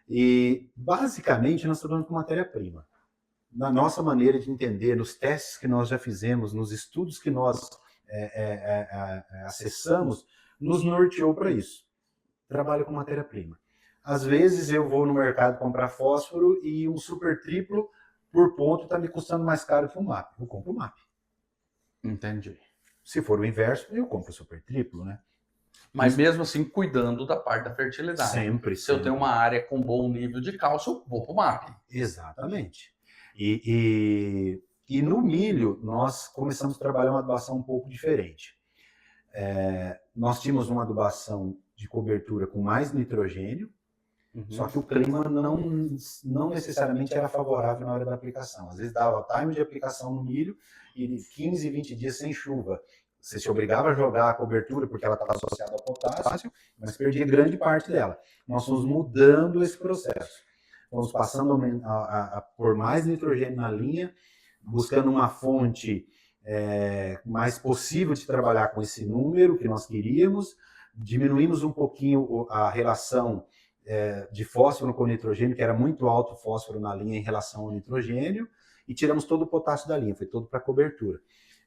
E basicamente nós trabalhamos com matéria-prima. Na nossa maneira de entender, nos testes que nós já fizemos, nos estudos que nós acessamos, nos norteou para isso. Trabalho com matéria-prima. Às vezes eu vou no mercado comprar fósforo e um super triplo por ponto está me custando mais caro que um MAP. Eu compro o MAP. Entendi. Se for o inverso, eu compro o super triplo, né? Mas mesmo assim, cuidando da parte da fertilidade. Sempre. Se eu tenho uma área com bom nível de cálcio, eu vou para o MAP. Exatamente. E no milho, nós começamos a trabalhar uma adubação um pouco diferente. Nós tínhamos uma adubação de cobertura com mais nitrogênio, só que o clima não necessariamente era favorável na hora da aplicação. Às vezes dava time de aplicação no milho e 15, 20 dias sem chuva. Você se obrigava a jogar a cobertura porque ela estava associada ao potássio, mas perdia grande parte dela. Nós fomos mudando esse processo. Fomos passando a pôr mais nitrogênio na linha, buscando uma fonte mais possível de trabalhar com esse número que nós queríamos. Diminuímos um pouquinho a relação de fósforo com nitrogênio, que era muito alto o fósforo na linha em relação ao nitrogênio, e tiramos todo o potássio da linha, foi todo para cobertura.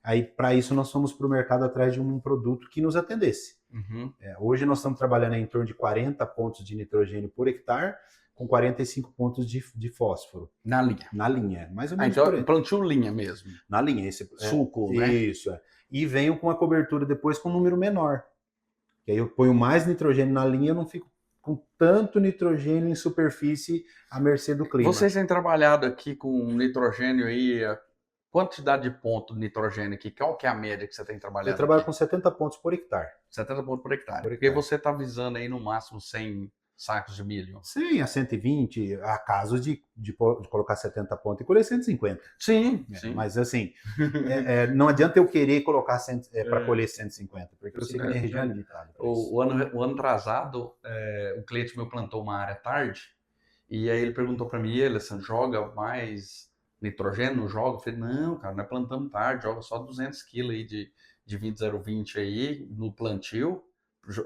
Aí, para isso, nós fomos para o mercado atrás de um produto que nos atendesse. Uhum. Hoje nós estamos trabalhando em torno de 40 pontos de nitrogênio por hectare, com 45 pontos de fósforo. Na linha. Na linha, mais ou menos. Então, plantio linha mesmo. Na linha. Suco, né? Isso. E venho com a cobertura depois com um número menor. Que aí eu ponho mais nitrogênio na linha, eu não fico com tanto nitrogênio em superfície à mercê do clima. Vocês têm trabalhado aqui com nitrogênio aí, a quantidade de ponto de nitrogênio aqui, qual que é a média que você tem trabalhado? Eu trabalho aqui? com 70 pontos por hectare. 70 pontos por hectare. Por Porque hectare. você está visando aí no máximo 100 sacos de milho. 100 a 120, há casos de colocar 70 pontos e colher 150. Sim. Mas assim, não adianta eu querer colocar para colher 150, porque eu sei que a minha região é limitada. O ano atrasado, um cliente meu plantou uma área tarde, e aí ele perguntou para mim, Alessandro, joga mais nitrogênio? Não joga? Eu falei, não, cara, nós plantamos tarde, joga só 200 kg aí de 20020 aí no plantio,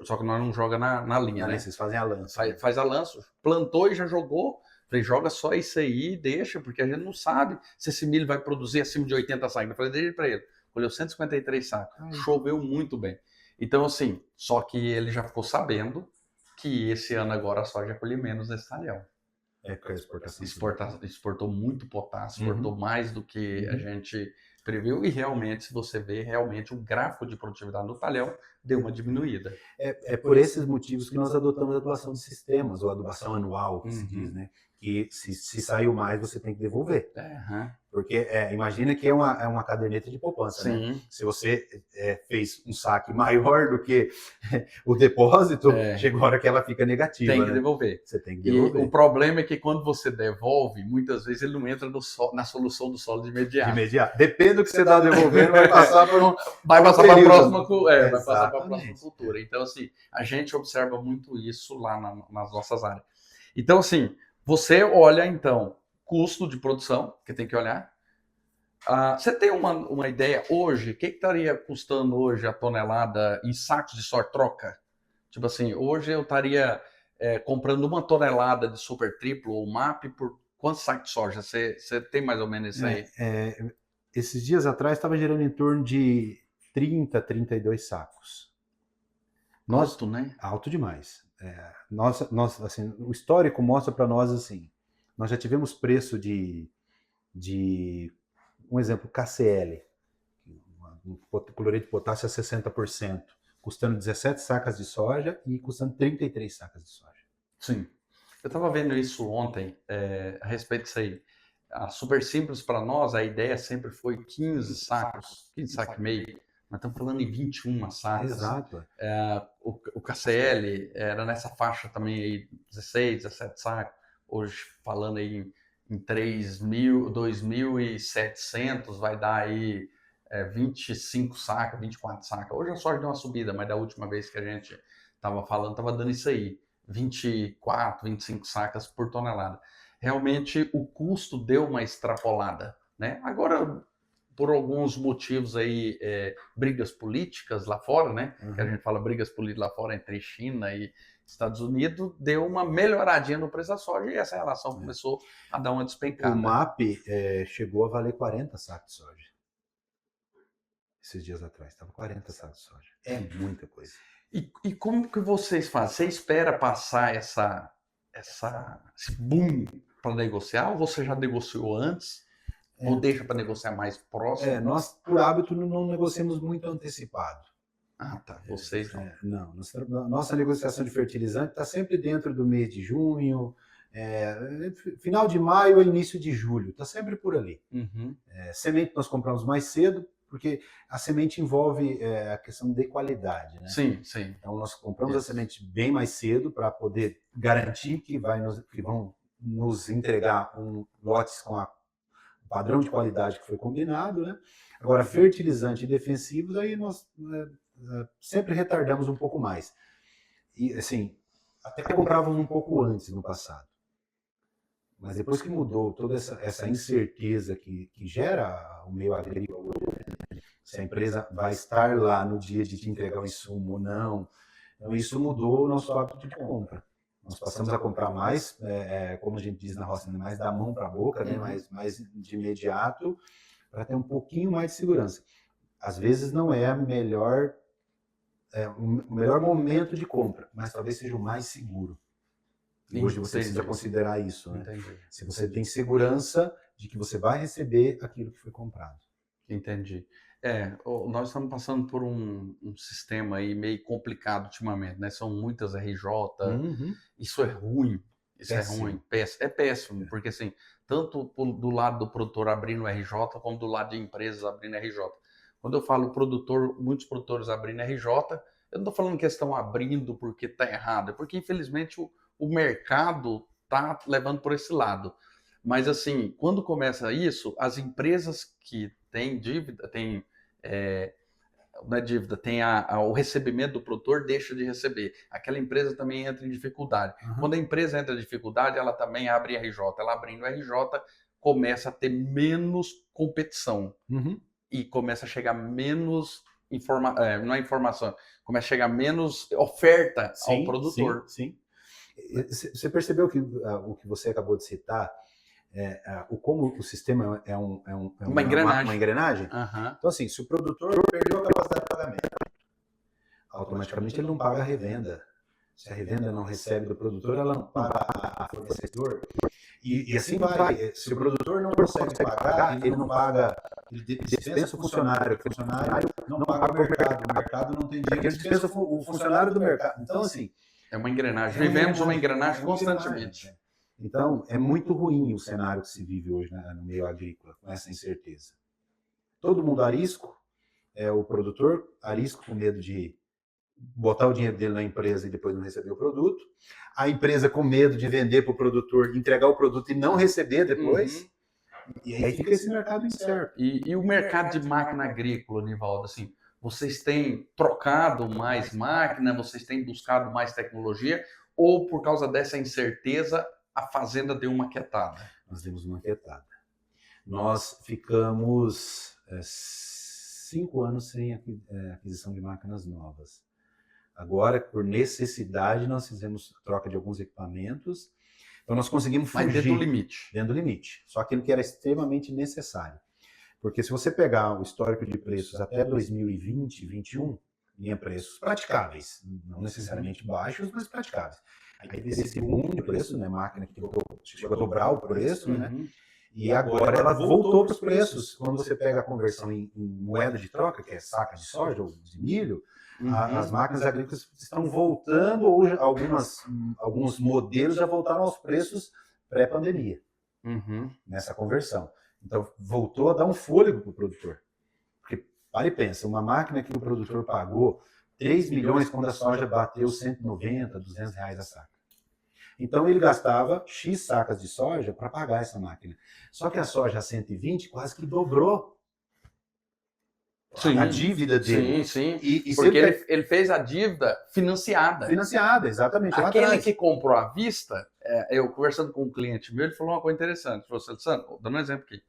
só que nós não joga na linha, né? Vocês fazem a lança. Faz a lança, plantou e já jogou. Falei, joga só isso aí e deixa, porque a gente não sabe se esse milho vai produzir acima de 80 sacos. Eu falei, deixa para ele. Colheu 153 sacos. Choveu muito bem. Então, assim, só que ele já ficou sabendo que esse ano agora a soja colhe menos nesse talhão. Com a exportação. Exportou muito potássio, exportou mais do que a gente Previu e realmente, se você vê, realmente o gráfico de produtividade no talhão deu uma diminuída. É por esses motivos que nós adotamos a adubação de sistemas, ou adubação anual, que se diz, né? Que se saiu mais, você tem que devolver. Porque imagina que é uma caderneta de poupança, né? Se você fez um saque maior do que o depósito, chegou a hora que ela fica negativa. Tem que devolver. Você tem que devolver. E o problema é que quando você devolve, muitas vezes ele não entra na solução do solo de imediato. Depende do que você está devolvendo, vai passar por um... Vai passar para a próxima, vai passar para a próxima cultura. Então, assim, a gente observa muito isso lá nas nossas áreas. Então, assim, você olha, então, custo de produção, que tem que olhar. Você tem uma ideia hoje, o que estaria custando hoje a tonelada em sacos de soja troca? Tipo assim, hoje eu estaria comprando 1 tonelada de super triplo ou MAP por quantos sacos de soja? Você tem mais ou menos isso aí? Esses dias atrás estava gerando em torno de 30, 32 sacos. Alto, né? Alto demais. Assim, o histórico mostra para nós assim, nós já tivemos preço de um exemplo, KCl, cloreto de potássio a 60%, custando 17 sacas de soja e custando 33 sacas de soja. Sim. Eu estava vendo isso ontem, a respeito disso aí. Super simples para nós, a ideia sempre foi 15 sacos, 15 sacos e meio. Nós estamos falando em 21 sacas. Exato. O KCl era nessa faixa também aí, 16, 17 sacos. Hoje falando aí em 2.700, vai dar aí 25 sacas, 24 sacas. Hoje a soja deu uma subida, mas da última vez que a gente estava falando, estava dando isso aí, 24, 25 sacas por tonelada. Realmente o custo deu uma extrapolada, né? Agora, por alguns motivos aí, brigas políticas lá fora, né? Que a gente fala brigas políticas lá fora entre China e Estados Unidos, deu uma melhoradinha no preço da soja e essa relação começou a dar uma despencada. O MAP chegou a valer 40 sacos de soja. Esses dias atrás, estava 40 sacos de soja. É muita coisa. E como que vocês fazem? Você espera passar esse boom para negociar ou você já negociou antes? Ou deixa para negociar mais próximo? Nós, por hábito, não negociamos muito antecipado. Tá. Vocês não. Não. Nossa negociação de fertilizante está sempre dentro do mês de junho, final de maio ou início de julho. Está sempre por ali. Semente nós compramos mais cedo, porque a semente envolve a questão de qualidade, né? Sim. Então nós compramos a semente bem mais cedo para poder garantir que vão nos entregar lotes com o padrão de qualidade que foi combinado, né? Agora, fertilizante e defensivos, aí nós sempre retardamos um pouco mais. E, assim, até compravam um pouco antes no passado. Mas depois que mudou toda essa incerteza que gera o meio agrícola, se a empresa vai estar lá no dia de te entregar o insumo ou não, então isso mudou o nosso hábito de compra. Nós passamos a comprar mais, como a gente diz na roça, mais da mão para a boca, né? mais de imediato, para ter um pouquinho mais de segurança. Às vezes não é o melhor momento de compra, mas talvez seja o mais seguro. Hoje você precisa considerar isso, né? Se você tem segurança de que você vai receber aquilo que foi comprado. Entendi. Nós estamos passando por um sistema aí meio complicado ultimamente, né? São muitas RJ, isso é ruim. Isso péssimo. É ruim, é péssimo, porque assim, tanto do lado do produtor abrindo RJ, como do lado de empresas abrindo RJ. Quando eu falo produtor, muitos produtores abrindo RJ, eu não estou falando que eles estão abrindo porque está errado, é porque infelizmente o mercado está levando por esse lado. Mas assim, quando começa isso, as empresas que têm dívida, não é dívida, tem o recebimento do produtor, deixa de receber. Aquela empresa também entra em dificuldade. Quando a empresa entra em dificuldade, ela também abre RJ. Ela abrindo RJ, começa a ter menos competição. E começa a chegar menos não é informação, começa a chegar menos oferta ao produtor. Sim. Você percebeu que o que você acabou de citar, como o sistema é uma engrenagem? Então, assim, se o produtor perdeu a capacidade de pagamento, automaticamente ele não paga a revenda. Se a revenda não recebe do produtor, ela não paga a fornecedor. E assim vai. Se o produtor não consegue pagar, ele não paga ele dispensa o funcionário não paga o mercado não tem dinheiro, ele dispensa o funcionário do mercado. Então, assim... É uma engrenagem. Vivemos uma engrenagem constantemente. Então, é muito ruim o cenário que se vive hoje, né, no meio agrícola, com essa incerteza. Todo mundo arisco, o produtor arisco com medo de botar o dinheiro dele na empresa e depois não receber o produto. A empresa com medo de vender para o produtor, entregar o produto e não receber depois. E aí fica esse mercado incerto. E o mercado de máquina agrícola, Nivaldo, assim, vocês têm trocado mais máquina, vocês têm buscado mais tecnologia, ou por causa dessa incerteza, a fazenda deu uma quietada? Nós demos uma quietada. Nós ficamos 5 anos sem aquisição de máquinas novas. Agora, por necessidade, nós fizemos troca de alguns equipamentos. Então, nós conseguimos fugir. Mas dentro do limite. Dentro do limite. Só aquilo que era extremamente necessário. Porque se você pegar o histórico de preços até 2020, 2021, vinha preços praticáveis. Não necessariamente baixos, mas praticáveis. Aí teve esse boom de preço, né? Máquina que chegou a dobrar o preço, né? E agora ela voltou para os preços. Quando você pega a conversão em moeda de troca, que é saca de soja ou de milho, as máquinas agrícolas estão voltando, ou alguns modelos já voltaram aos preços pré-pandemia, nessa conversão. Então, voltou a dar um fôlego para o produtor. Porque, para e pensa, uma máquina que o produtor pagou 3 milhões quando a soja bateu 190, 200 reais a saca. Então, ele gastava X sacas de soja para pagar essa máquina. Só que a soja a 120 quase que dobrou. Sim, a dívida dele. Sim. Porque ele fez a dívida financiada. Financiada, exatamente. Aquele que comprou à vista, eu conversando com um cliente meu, ele falou uma coisa interessante. Ele falou assim, Alessandro, dando um exemplo aqui.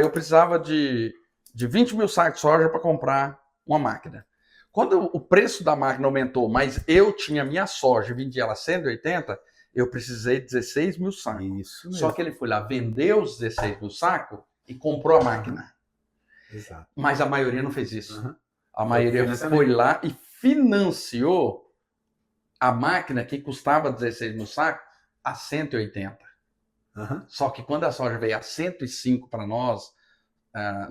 Eu precisava de 20 mil sacos de soja para comprar uma máquina. Quando o preço da máquina aumentou, mas eu tinha minha soja e vendia ela 180, eu precisei de 16 mil sacos. Isso mesmo. Só que ele foi lá, vendeu os 16 mil sacos e comprou a máquina. Exato. Mas a maioria não fez isso. A maioria foi lá e financiou a máquina que custava 16 mil sacos a 180. Só que quando a soja veio a 105 para nós,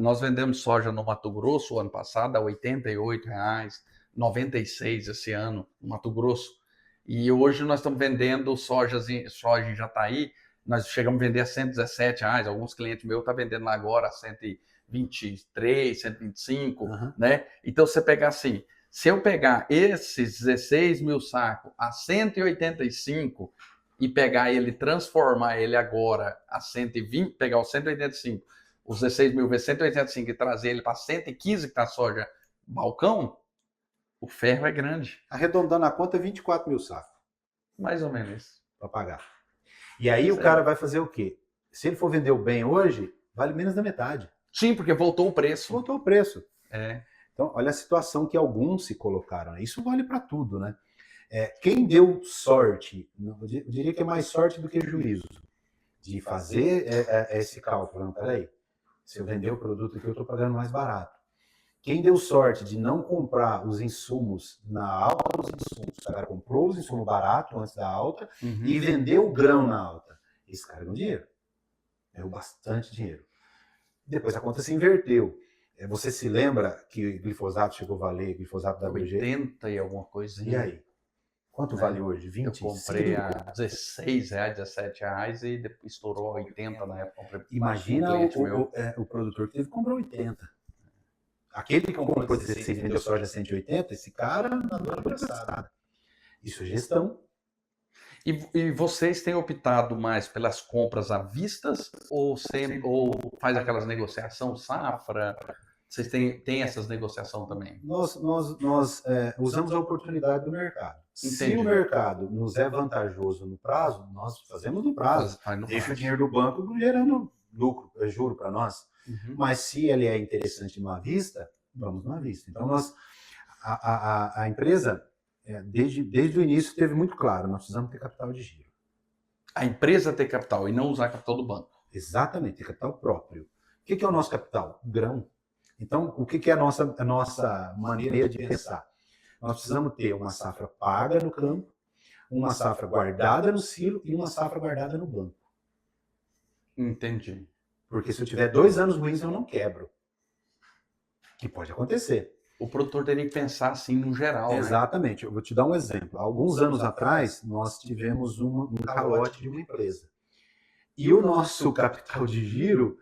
nós vendemos soja no Mato Grosso o ano passado a R$ 88, 96 esse ano no Mato Grosso. E hoje nós estamos vendendo soja em Jataí, nós chegamos a vender a 117 reais. Alguns clientes meus estão vendendo lá agora a 123, 125, né? Então, você pegar assim, se eu pegar esses 16 mil sacos a 185 e pegar ele, transformar ele agora a 120, pegar os 185, os 16 mil vezes 185 e trazer ele para 115 que está a soja balcão, o ferro é grande. Arredondando a conta, 24 mil sacos. Mais ou menos isso. Para pagar. E aí o cara vai fazer o quê? Se ele for vender o bem hoje, vale menos da metade. Sim, porque voltou o preço. Voltou o preço. É. Então, olha a situação que alguns se colocaram. Isso vale para tudo, né? Quem deu sorte, eu diria que é mais sorte do que juízo, de fazer esse cálculo. Não, peraí, se eu vender o produto aqui, eu estou pagando mais barato. Quem deu sorte de não comprar os insumos na alta dos insumos, o cara comprou os insumos barato antes da alta e vendeu o grão na alta. Esse cara ganhou dinheiro. Ganhou bastante dinheiro. Depois a conta se inverteu. Você se lembra que glifosato chegou a valer, glifosato da WG? 80 e alguma coisinha. E aí? Quanto vale hoje? 20? Eu comprei a 16 reais, 17 reais e depois estourou a 80 na época. Imagina o produtor que teve que comprar 80. Aquele que comprou 16 e vendeu soja a 180, esse cara nadou na braçada. Isso é gestão. E vocês têm optado mais pelas compras à vista ou faz aquelas negociações safra? Vocês têm essas negociações também? Nós usamos a oportunidade do mercado. Entendi. Se o mercado nos é vantajoso no prazo, nós fazemos no prazo. Deixa o dinheiro do banco gerando lucro, juro para nós. Mas se ele é interessante numa vista, vamos numa vista. Então, a empresa, desde o início, teve muito claro, nós precisamos ter capital de giro. A empresa ter capital e não usar capital do banco. Exatamente, ter capital próprio. O que é o nosso capital? Grão. Então, o que é a nossa maneira de pensar? Nós precisamos ter uma safra paga no campo, uma safra guardada no silo e uma safra guardada no banco. Entendi. Porque se eu tiver 2 anos ruins, eu não quebro. Que pode acontecer. O produtor teria que pensar assim no geral, né? Exatamente. Eu vou te dar um exemplo. Alguns anos atrás, nós tivemos um calote de uma empresa. E o nosso capital de giro,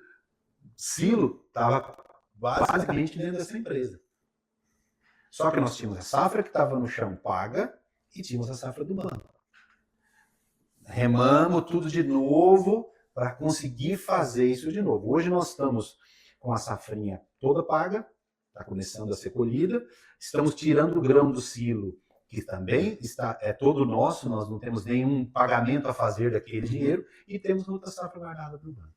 silo, estava basicamente dentro dessa empresa. Só que nós tínhamos a safra que estava no chão paga e tínhamos a safra do banco. Remamos tudo de novo para conseguir fazer isso de novo. Hoje nós estamos com a safrinha toda paga, está começando a ser colhida, estamos tirando o grão do silo, que também é todo nosso, nós não temos nenhum pagamento a fazer daquele dinheiro, e temos outra safra guardada para o banco.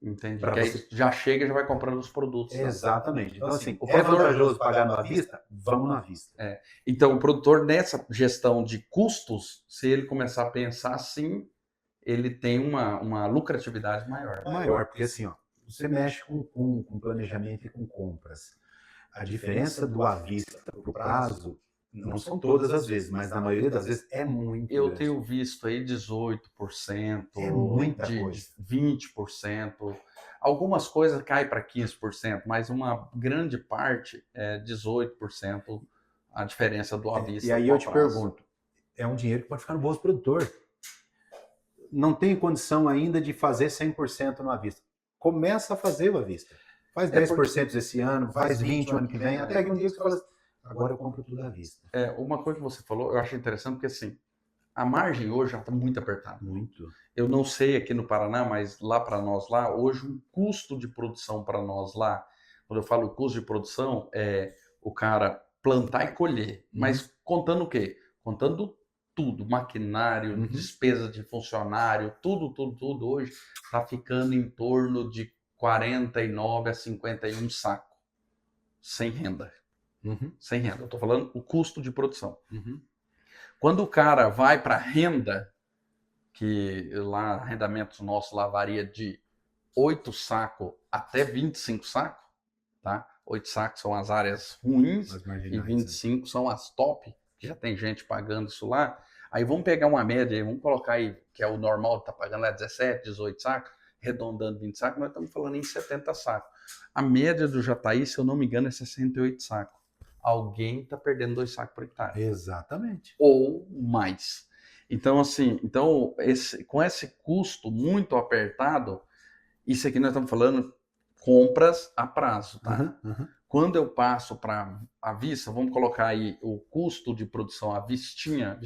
Entendi. Porque aí já chega e já vai comprando os produtos. Exatamente. Então, assim, é vantajoso pagar à vista? Vamos na vista. Então, o produtor, nessa gestão de custos, se ele começar a pensar assim, ele tem uma lucratividade maior. Maior, porque assim, ó, você mexe com planejamento e com compras. A diferença do à vista para o prazo, não são todas as vezes, mas na maioria das vezes é muito grande. Tenho visto aí 18%, é muita coisa. 20%. Algumas coisas caem para 15%, mas uma grande parte é 18% a diferença do à vista. E aí eu te pergunto, é um dinheiro que pode ficar no bolso do produtor. Não tem condição ainda de fazer 100% no à vista. Começa a fazer o à vista. Faz 10% esse ano, faz 20% o ano que vem, até que um dia você fala assim, agora eu compro tudo à vista. Uma coisa que você falou, eu acho interessante, porque assim, a margem hoje está muito apertada. Muito. Eu não sei aqui no Paraná, mas lá para nós lá, hoje o custo de produção para nós lá, quando eu falo custo de produção, é o cara plantar e colher. Mas contando o quê? Contando tudo, maquinário, despesa de funcionário, tudo hoje está ficando em torno de 49 a 51 saco, sem renda. Sem renda. Eu estou falando o custo de produção. Quando o cara vai para renda, que lá, arrendamentos nossos lá varia de 8 sacos até 25 sacos, tá? 8 sacos são as áreas ruins e 25 são as top, que já tem gente pagando isso lá. Aí vamos pegar uma média, vamos colocar aí, que é o normal, tá pagando 17, 18 sacos, arredondando 20 sacos, nós estamos falando em 70 sacos. A média do Jataí, se eu não me engano, é 68 sacos. Alguém está perdendo 2 sacos por hectare. Exatamente. Ou mais. Então, assim, com esse custo muito apertado, isso aqui nós estamos falando compras a prazo, tá? Quando eu passo para a vista, vamos colocar aí o custo de produção, a vistinha,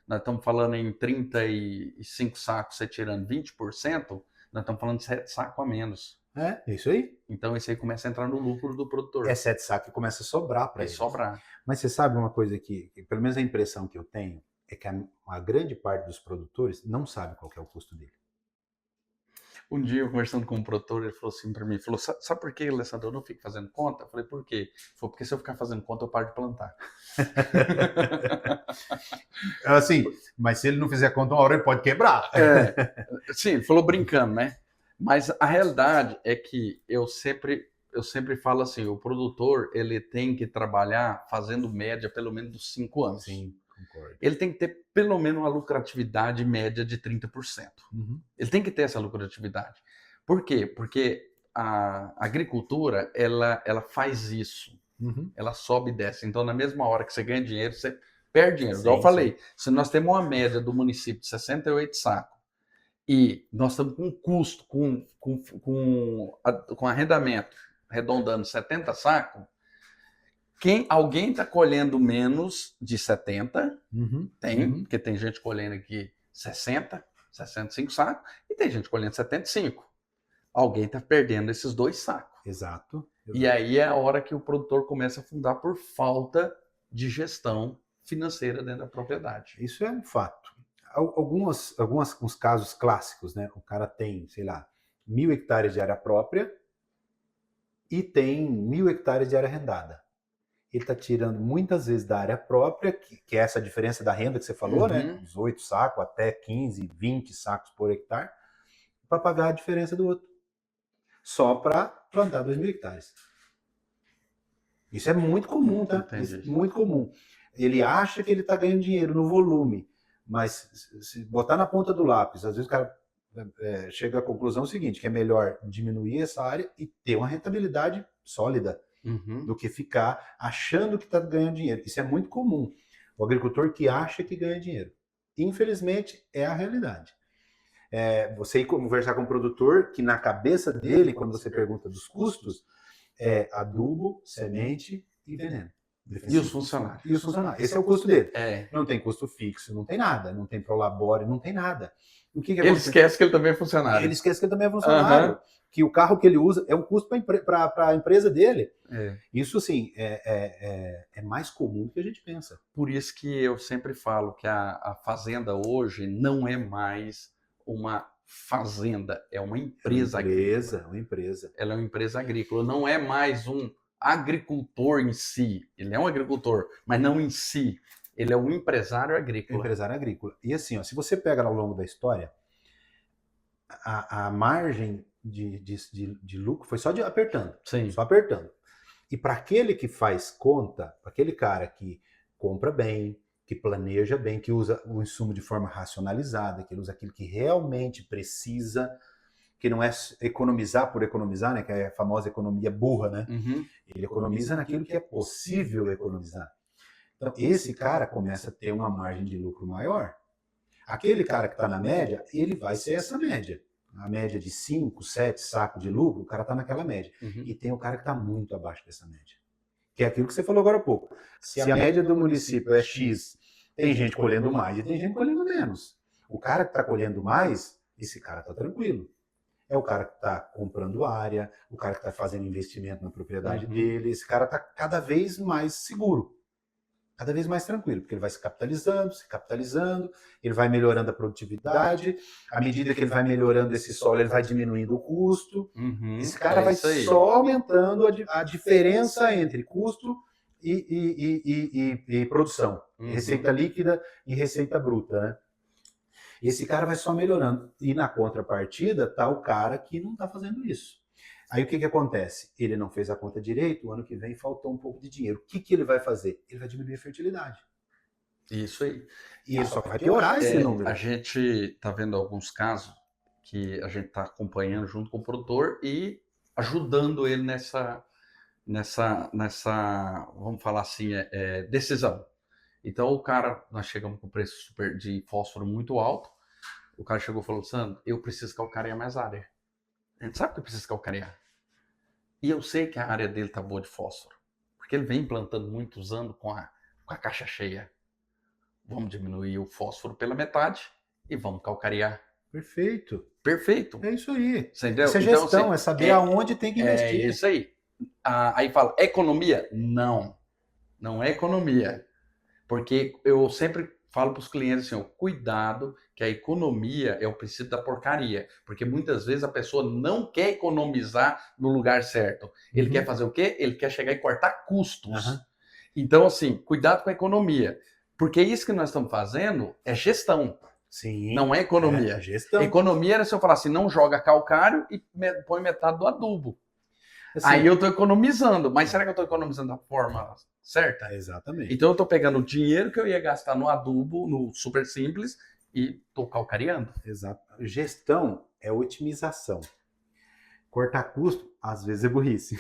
nós estamos falando em 35 sacos, você tirando 20%, nós estamos falando de 7 sacos a menos. É isso aí. Então, isso aí começa a entrar no lucro do produtor. 7 sacos que começa a sobrar para ele. Sobrar. Mas você sabe uma coisa que, pelo menos a impressão que eu tenho, é que a grande parte dos produtores não sabe qual que é o custo dele. Um dia, eu conversando com um produtor, ele falou assim para mim, sabe por que, Alessandro, eu não fico fazendo conta? Eu falei, por quê? Ele falou, porque se eu ficar fazendo conta, eu paro de plantar. Assim, mas se ele não fizer conta, uma hora ele pode quebrar. Sim, ele falou brincando, né? Mas a realidade é que eu sempre falo assim, o produtor, ele tem que trabalhar fazendo média pelo menos dos 5 anos. Sim, concordo. Ele tem que ter pelo menos uma lucratividade média de 30%. Ele tem que ter essa lucratividade. Por quê? Porque a agricultura, ela faz isso. Ela sobe e desce. Então, na mesma hora que você ganha dinheiro, você perde dinheiro. Igual eu falei, se nós temos uma média do município de 68 sacos, e nós estamos com um custo, com arrendamento, arredondando 70 sacos, alguém está colhendo menos de 70, porque tem gente colhendo aqui 60, 65 sacos, e tem gente colhendo 75. Alguém está perdendo esses 2 sacos. Exato. E aí é a hora que o produtor começa a afundar por falta de gestão financeira dentro da propriedade. Isso é um fato. Alguns casos clássicos, né? O cara tem, sei lá, 1.000 hectares de área própria e tem 1.000 hectares de área arrendada. Ele está tirando muitas vezes da área própria, que é essa diferença da renda que você falou, né? Uns 8 sacos até 15, 20 sacos por hectare, para pagar a diferença do outro. Só para plantar 2.000 hectares. Isso é muito comum, tá? Isso é muito comum. Ele acha que ele está ganhando dinheiro no volume, mas se botar na ponta do lápis, às vezes o cara chega à conclusão seguinte, que é melhor diminuir essa área e ter uma rentabilidade sólida. Uhum. do que ficar achando que está ganhando dinheiro. Isso é muito comum. O agricultor que acha que ganha dinheiro. Infelizmente, é a realidade. Você ir conversar com um produtor que na cabeça dele, quando você pergunta dos custos, é adubo, semente e veneno. E os funcionários? E os funcionários. Esse é o custo dele. É. Não tem custo fixo, não tem nada. Não tem prolabore, não tem nada. O que Ele acontece? esquece que ele também é funcionário. Ele esquece que ele também é funcionário. Que o carro que ele usa é um custo para a empresa dele. Isso, assim, é mais comum do que a gente pensa. Por isso que eu sempre falo que a fazenda hoje não é mais uma fazenda, é uma empresa agrícola. Uma empresa. Ela é uma empresa agrícola, não é mais um agricultor em si. Ele é um agricultor, mas não em si. Ele é um empresário agrícola. Empresário agrícola. E assim, ó, se você pega ao longo da história, a margem de lucro foi só apertando. Sim. Só apertando. E para aquele que faz conta, para aquele cara que compra bem, que planeja bem, que usa o insumo de forma racionalizada, que usa aquilo que realmente precisa, que não é economizar por economizar, né, que é a famosa economia burra, né? Uhum. Ele economiza naquilo que é possível economizar. Então, esse cara começa a ter uma margem de lucro maior. Aquele cara que está na média, ele vai ser essa média. A média de 5, 7 sacos de lucro, o cara está naquela média. Uhum. E tem o cara que está muito abaixo dessa média. Que é aquilo que você falou agora há pouco. Se a média do município é X, tem gente colhendo mais e tem gente colhendo menos. O cara que está colhendo mais, esse cara está tranquilo. É o cara que está comprando área, o cara que está fazendo investimento na propriedade dele. Esse cara está cada vez mais seguro. Cada vez mais tranquilo, porque ele vai se capitalizando, ele vai melhorando a produtividade, à medida que ele vai melhorando esse solo, ele vai diminuindo o custo. Uhum. Esse cara vai só aumentando a diferença entre custo e produção, receita líquida e receita bruta, né? Esse cara vai só melhorando. E na contrapartida está o cara que não está fazendo isso. Aí o que acontece? Ele não fez a conta direito, o ano que vem faltou um pouco de dinheiro. O que ele vai fazer? Ele vai diminuir a fertilidade. Isso aí. E ele só vai piorar esse número. A gente está vendo alguns casos que a gente está acompanhando junto com o produtor e ajudando ele nessa vamos falar assim, decisão. Então o cara, nós chegamos com o preço de fósforo muito alto, o cara chegou e falou, Sandro, eu preciso calcarear mais área. A gente sabe que eu preciso calcarear. E eu sei que a área dele tá boa de fósforo. Porque ele vem plantando muitos anos com a caixa cheia. Vamos diminuir o fósforo pela metade e vamos calcarear. Perfeito. Perfeito. É isso aí. Entendeu? Isso é gestão, então, é saber aonde tem que investir. É isso aí. Aí fala, economia? Não. Não é economia. Porque eu sempre falo para os clientes assim, cuidado, que a economia é o princípio da porcaria. Porque muitas vezes a pessoa não quer economizar no lugar certo. Ele quer fazer o quê? Ele quer chegar e cortar custos. Então, assim, cuidado com a economia. Porque isso que nós estamos fazendo é gestão. Sim. Não é economia. É gestão. Economia era se eu falar assim, não joga calcário e põe metade do adubo. Assim, aí eu estou economizando. Mas será que eu estou economizando da forma certa? Exatamente. Então eu estou pegando o dinheiro que eu ia gastar no adubo, no super simples, e estou calcareando. Exato. Gestão é otimização. Cortar custo, às vezes, é burrice.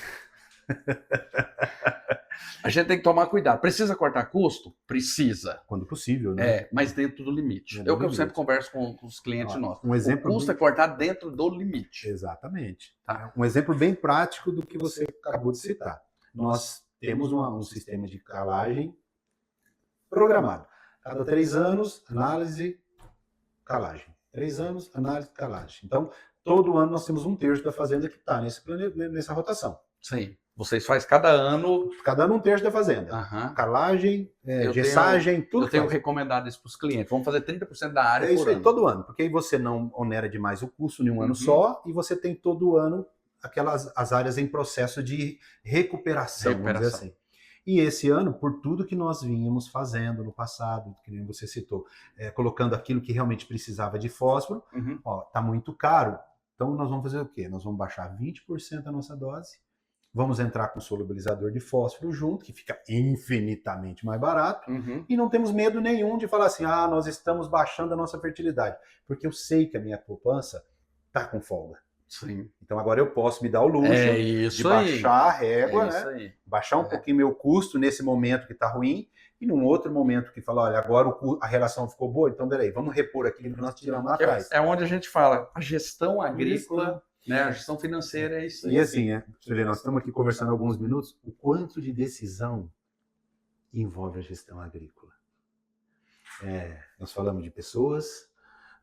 A gente tem que tomar cuidado. Precisa cortar custo? Precisa. Quando possível, né? Mas dentro do limite. É o que eu sempre converso com os clientes nossos. Um exemplo o custo é cortar dentro do limite. Exatamente. Tá. Um exemplo bem prático do que você acabou de citar. Nós temos um sistema de calagem programado. Cada 3 anos, análise, calagem. 3 anos, análise, calagem. Então, todo ano nós temos 1/3 da fazenda que está nessa rotação. Sim. Vocês fazem cada ano... Cada ano 1/3 da fazenda. Calagem, gessagem, tudo. Eu tenho recomendado isso para os clientes. Vamos fazer 30% da área por ano. É isso aí, todo ano. Porque aí você não onera demais o custo em um ano só e você tem todo ano as áreas em processo de recuperação, vamos dizer assim. E esse ano, por tudo que nós vínhamos fazendo no passado, que nem você citou, colocando aquilo que realmente precisava de fósforo, tá muito caro. Então nós vamos fazer o quê? Nós vamos baixar 20% a nossa dose, vamos entrar com solubilizador de fósforo junto, que fica infinitamente mais barato, e não temos medo nenhum de falar assim, nós estamos baixando a nossa fertilidade, porque eu sei que a minha poupança tá com folga. Sim. Então agora eu posso me dar o luxo É de isso aí. baixar a régua, É isso né? aí. Baixar um pouquinho meu custo nesse momento que está ruim, e num outro momento que fala, olha, agora a relação ficou boa, então peraí, vamos repor aquilo que nós tiramos lá atrás. É onde a gente fala, a gestão agrícola, né, a gestão financeira é isso aí. E assim, você vê, nós estamos aqui conversando há alguns minutos, o quanto de decisão envolve a gestão agrícola. Nós falamos de pessoas,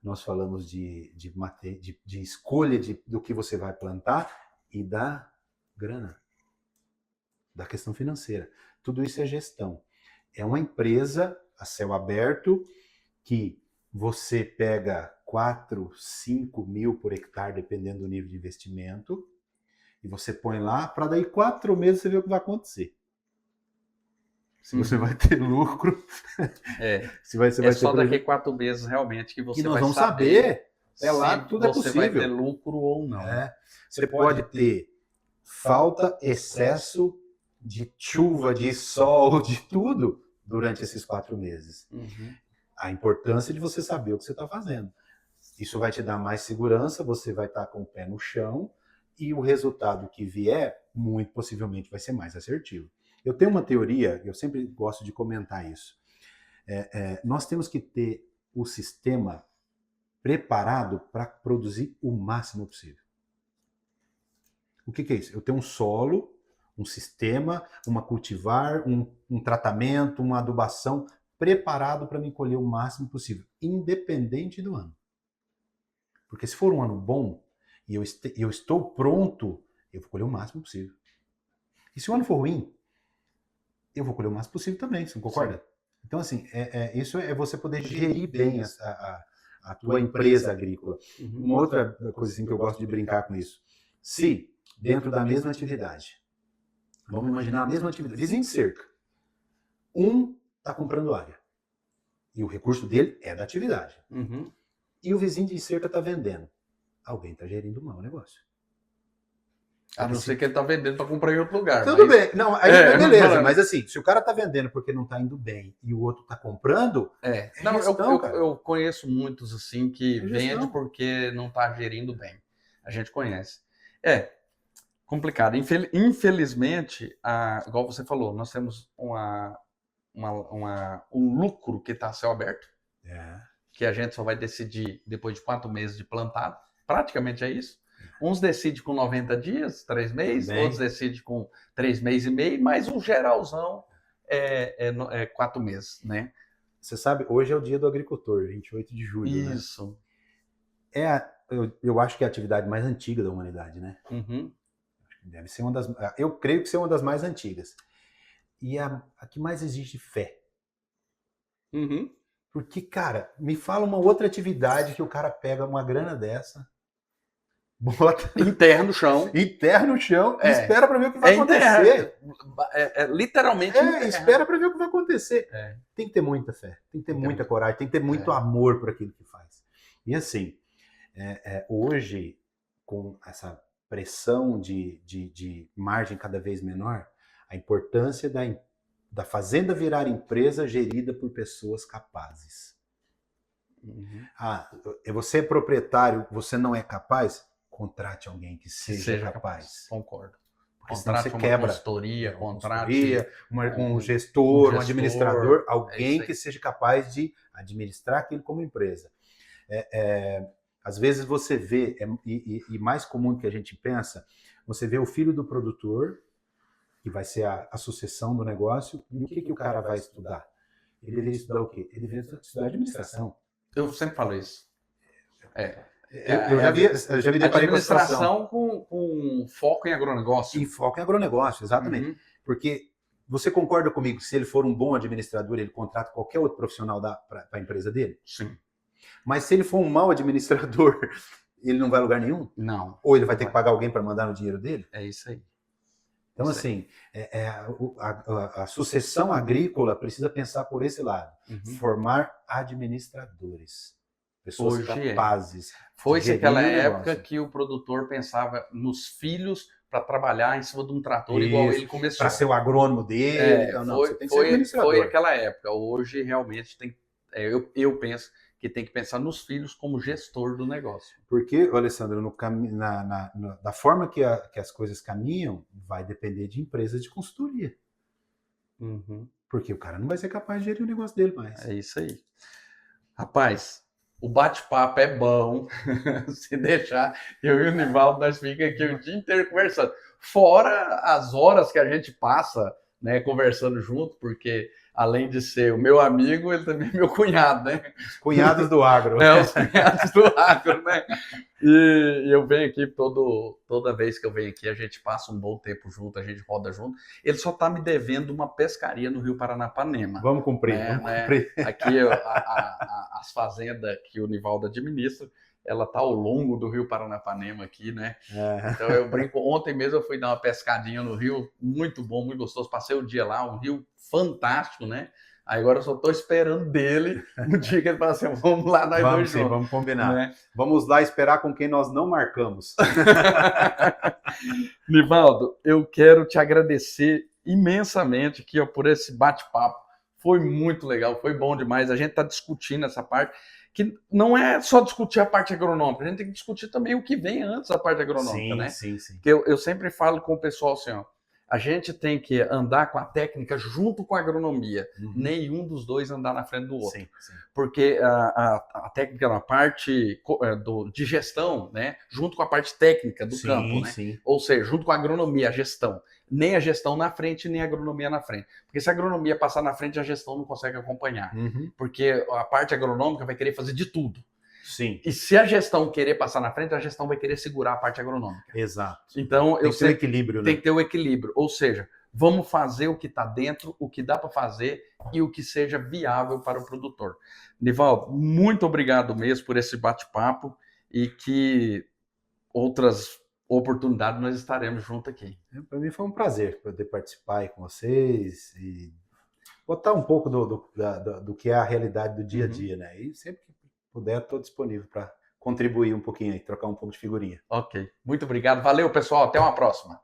nós falamos de escolha do que você vai plantar e da grana, da questão financeira. Tudo isso é gestão. É uma empresa a céu aberto que você pega 4, 5 mil por hectare, dependendo do nível de investimento, e você põe lá, para daí 4 meses você ver o que vai acontecer. Se você vai ter lucro. Se vai ter só daqui 4 meses realmente que você e nós vai vamos saber lá tudo é possível. Você vai ter lucro ou não. Você pode ter falta, excesso de chuva, de sol, de tudo durante esses 4 meses. A importância de você saber o que você está fazendo. Isso vai te dar mais segurança, você vai estar com o pé no chão e o resultado que vier, muito possivelmente, vai ser mais assertivo. Eu tenho uma teoria, eu sempre gosto de comentar isso. Nós temos que ter o sistema preparado para produzir o máximo possível. O que é isso? Eu tenho um solo, um sistema, uma cultivar, um tratamento, uma adubação preparado para me colher o máximo possível, independente do ano. Porque se for um ano bom e eu estou pronto, eu vou colher o máximo possível. E se o ano for ruim, eu vou colher o máximo possível também, você não concorda? Sim. Então, assim, isso é você poder gerir bem a tua empresa agrícola. Uma outra coisa assim, que eu gosto de brincar com isso. Se, dentro da mesma atividade, vamos imaginar a mesma atividade, vizinho de cerca, um está comprando área, e o recurso dele é da atividade. E o vizinho de cerca está vendendo. Alguém está gerindo mal o negócio. A não ser que ele está vendendo para comprar em outro lugar. Tudo bem. Não, aí beleza. Mas assim, se o cara está vendendo porque não está indo bem e o outro está comprando... Não, eu conheço muitos assim que vende porque não está gerindo bem. A gente conhece. Complicado. Infelizmente, igual você falou, nós temos um lucro que está a céu aberto. Que a gente só vai decidir depois de 4 meses de plantado. Praticamente é isso. Uns decidem com 90 dias, 3 meses, outros decidem com 3 meses e meio, mas o geralzão é 4 meses, né? Você sabe, hoje é o dia do agricultor, 28 de julho, Isso. Né? Eu acho que é a atividade mais antiga da humanidade, né? Deve ser uma das... Eu creio que seja uma das mais antigas. E a que mais exige fé. Porque, cara, me fala uma outra atividade que o cara pega uma grana dessa, bota... Enterra no chão. Enterra no chão e espera para ver o que vai acontecer. Literalmente espera para ver o que vai acontecer. Tem que ter muita fé, tem que ter muita coragem, tem que ter muito amor por aquilo que faz. E assim, hoje, com essa pressão de margem cada vez menor, a importância da fazenda virar empresa gerida por pessoas capazes. Você é proprietário, você não é capaz? Contrate alguém que seja capaz. Concordo. Porque contrate uma consultoria, um gestor, um administrador, alguém que seja capaz de administrar aquilo como empresa. Às vezes você vê, e mais comum do que a gente pensa, você vê o filho do produtor, que vai ser a sucessão do negócio, e o que o cara vai estudar? Ele deveria estudar o quê? Ele deveria estudar administração. Eu sempre falo isso. Eu já vi administração com foco em agronegócio. Em foco em agronegócio, exatamente. Porque você concorda comigo que se ele for um bom administrador, ele contrata qualquer outro profissional para a empresa dele? Sim. Mas se ele for um mau administrador, ele não vai a lugar nenhum? Não. Ou ele vai ter que pagar alguém para mandar no dinheiro dele? É isso aí. Então, assim, a sucessão agrícola precisa pensar por esse lado. Formar administradores. Pessoas capazes. Foi-se aquela época que o produtor pensava nos filhos para trabalhar em cima de um trator igual ele começou. Para ser o agrônomo dele. Você tem que ser administrador. Foi aquela época. Hoje, realmente, eu penso que tem que pensar nos filhos como gestor do negócio. Porque, Alessandro, da forma que as coisas caminham, vai depender de empresas de consultoria. Uhum. Porque o cara não vai ser capaz de gerir o negócio dele mais. É isso aí. Rapaz, o bate-papo é bom. Se deixar, eu e o Nivaldo, nós ficamos aqui o dia inteiro conversando. Fora as horas que a gente passa, né, conversando junto, porque além de ser o meu amigo, ele também é meu cunhado, né? Cunhados do agro. Os cunhados do agro, né? E eu venho aqui toda vez que eu venho aqui, a gente passa um bom tempo junto, a gente roda junto. Ele só está me devendo uma pescaria no Rio Paranapanema. Vamos cumprir, vamos cumprir. Aqui as fazendas que o Nivaldo administra, ela tá ao longo do Rio Paranapanema aqui, né? Então eu brinco, ontem mesmo eu fui dar uma pescadinha no rio, muito bom, muito gostoso, passei o dia lá, um rio fantástico, né? Aí agora eu só tô esperando dele um dia que ele fala assim, vamos lá nós dois juntos. Vamos combinar. Né? Vamos lá esperar com quem nós não marcamos. Nivaldo, eu quero te agradecer imensamente aqui, ó, por esse bate-papo. Foi muito legal, foi bom demais. A gente está discutindo essa parte, que não é só discutir a parte agronômica, a gente tem que discutir também o que vem antes da parte agronômica, né? Sim. Porque eu sempre falo com o pessoal assim, ó, a gente tem que andar com a técnica junto com a agronomia. Nenhum dos dois andar na frente do outro. Sim. Porque a técnica é uma parte de gestão, né? Junto com a parte técnica do campo, né? Sim. Ou seja, junto com a agronomia, a gestão. Nem a gestão na frente, nem a agronomia na frente. Porque se a agronomia passar na frente, a gestão não consegue acompanhar. Porque a parte agronômica vai querer fazer de tudo. Sim. E se a gestão querer passar na frente, a gestão vai querer segurar a parte agronômica. Exato. Então, tem que ter o equilíbrio, né? Tem que ter o equilíbrio. Ou seja, vamos fazer o que está dentro, o que dá para fazer e o que seja viável para o produtor. Nivaldo, muito obrigado mesmo por esse bate-papo e que outras oportunidades nós estaremos juntos aqui. Para mim foi um prazer poder participar aí com vocês e botar um pouco do que é a realidade do dia a dia, né? E sempre que puder, estou disponível para contribuir um pouquinho aí, trocar um pouco de figurinha. Ok, muito obrigado. Valeu, pessoal. Até uma próxima.